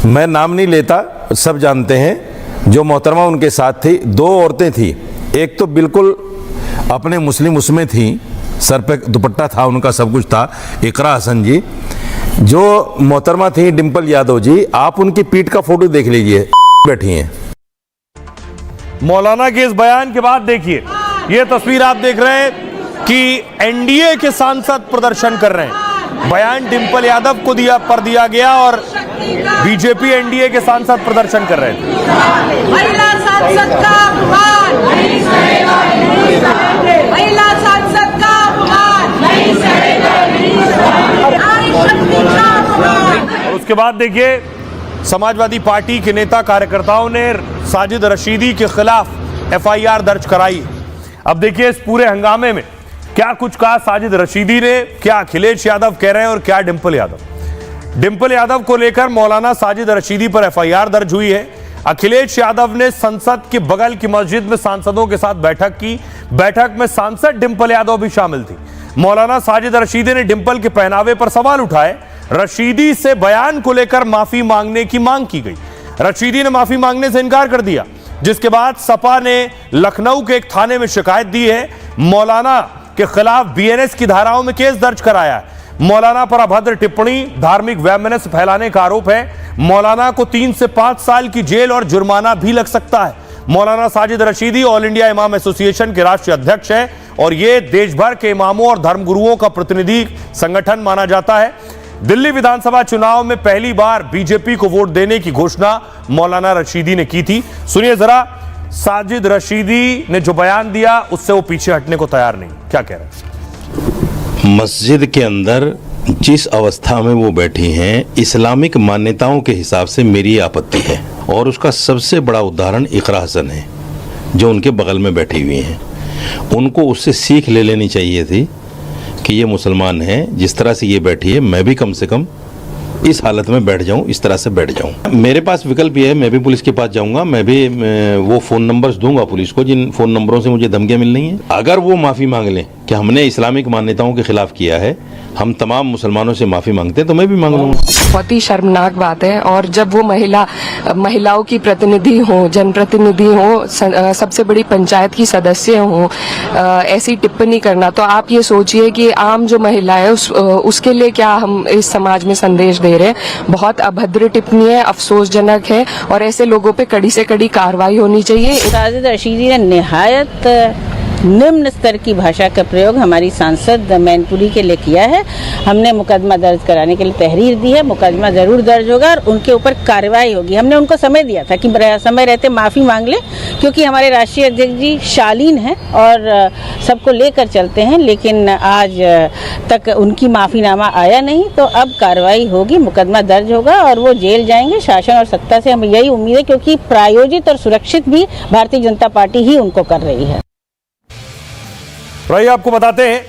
मैं नाम नहीं लेता, सब जानते हैं। जो मोहतरमा उनके साथ थी, दो औरतें थी, एक तो बिल्कुल अपने मुस्लिम उसमें थी, सर पे दुपट्टा था उनका, सब कुछ था, इकरा हसन जी। जो मोहतरमा थी डिंपल यादव जी, आप उनकी पीठ का फोटो देख लीजिए, बैठी हैं। मौलाना के इस बयान के बाद देखिए, यह तस्वीर आप देख रहे हैं कि एनडीए के सांसद प्रदर्शन कर रहे हैं। बयान डिंपल यादव को दिया गया और बीजेपी एनडीए के सांसद प्रदर्शन कर रहे थे। महिला सांसद का अपमान नहीं सहेगा, नहीं सहेंगे। महिला सांसद का अपमान नहीं सहेगा, नहीं सहेंगे। नारी शक्ति का अपमान। और उसके बाद देखिए, समाजवादी पार्टी के नेता कार्यकर्ताओं ने साजिद रशीदी के खिलाफ एफआईआर दर्ज कराई। अब देखिए इस पूरे हंगामे में क्या कुछ कहा साजिद रशीदी ने, क्या अखिलेश यादव कह रहे हैं और क्या डिंपल यादव। डिंपल यादव को लेकर मौलाना साजिद रशीदी पर एफआईआर दर्ज हुई है। अखिलेश यादव ने संसद के बगल की मस्जिद में सांसदों के साथ बैठक की। बैठक में सांसद डिंपल यादव भी शामिल थी। मौलाना साजिद रशीदी ने डिंपल के पहनावे पर सवाल उठाए। रशीदी से बयान को लेकर माफी मांगने की मांग की गई। रशीदी ने माफी मांगने से इनकार कर दिया, जिसके बाद सपा ने लखनऊ के एक थाने में शिकायत दी है। मौलाना के खिलाफ बीएनएस की धाराओं में केस दर्ज कराया है। मौलाना पर अभद्र टिप्पणी, धार्मिक वैमनस्य फैलाने का आरोप है। मौलाना को 3 से 5 साल की जेल और जुर्माना भी लग सकता है। मौलाना साजिद रशीदी ऑल इंडिया इमाम एसोसिएशन के राष्ट्रीय अध्यक्ष हैं और ये देश भर के इमामों और धर्मगुरुओं का प्रतिनिधि संगठन माना जाता है। दिल्ली विधानसभा चुनाव में पहली बार बीजेपी को वोट देने की घोषणा मौलाना रशीदी ने की थी। सुनिए जरा, साजिद रशीदी ने जो बयान दिया उससे वो पीछे हटने को तैयार नहीं। क्या कह रहे हैं? मस्जिद के अंदर जिस अवस्था में वो बैठी हैं, इस्लामिक मान्यताओं के हिसाब से मेरी आपत्ति है, और उसका सबसे बड़ा उदाहरण इकरा हसन है जो उनके बगल में बैठी हुई हैं। उनको उससे सीख ले लेनी चाहिए थी कि ये मुसलमान है, जिस तरह से ये बैठी है मैं भी कम से कम इस हालत में बैठ जाऊं, इस तरह से बैठ जाऊं। मेरे पास विकल्प ये है, मैं भी पुलिस के पास जाऊंगा, मैं भी वो फ़ोन नंबर्स दूंगा पुलिस को जिन फ़ोन नंबरों से मुझे धमकियां मिल रही हैं। अगर वो माफ़ी मांग लें कि हमने इस्लामिक मान्यताओं के खिलाफ किया है, हम तमाम मुसलमानों से माफ़ी मांगते हैं, तो मैं भी मांग लूँगा। बहुत ही शर्मनाक बात है। और जब वो महिलाओं की प्रतिनिधि हो, जनप्रतिनिधि हो, सबसे बड़ी पंचायत की सदस्य हो, ऐसी टिप्पणी करना, तो आप ये सोचिए कि आम जो महिला है उसके लिए क्या हम इस समाज में संदेश दे रहे हैं। बहुत अभद्र टिप्पणी है, अफसोसजनक है, और ऐसे लोगों पे कड़ी से कड़ी कार्रवाई होनी चाहिए। साजिद रशीदी ने निहायत निम्न स्तर की भाषा का प्रयोग हमारी सांसद मैनपुरी के लिए किया है। हमने मुकदमा दर्ज कराने के लिए तहरीर दी है। मुकदमा जरूर दर्ज होगा और उनके ऊपर कार्रवाई होगी। हमने उनको समय दिया था कि समय रहते माफ़ी मांग ले, क्योंकि हमारे राष्ट्रीय अध्यक्ष जी शालीन हैं और सबको लेकर चलते हैं, लेकिन आज तक उनकी माफ़ीनामा आया नहीं। तो अब कार्रवाई होगी, मुकदमा दर्ज होगा और वो जेल जाएंगे। शासन और सत्ता से हमें यही उम्मीद है, क्योंकि प्रायोजित और सुरक्षित भी भारतीय जनता पार्टी ही उनको कर रही है। रही आपको बताते हैं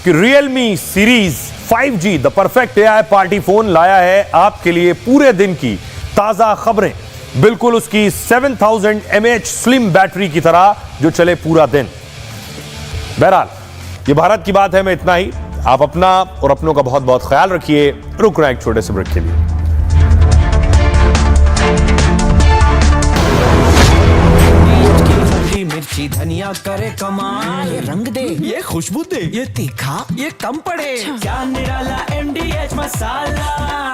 कि Realme series 5G the perfect AI party phone लाया है आपके लिए पूरे दिन की ताजा खबरें, बिल्कुल उसकी 7000 mAh स्लिम बैटरी की तरह जो चले पूरा दिन। बहरहाल ये भारत की बात है, मैं इतना ही। आप अपना और अपनों का बहुत बहुत ख्याल रखिए। रुक रहे हैं एक छोटे से ब्रेक के लिए। कच्ची धनिया करे कमाल, ये रंग दे, ये खुशबू दे, ये तीखा, ये कम पड़े, क्या निराला MDH मसाला।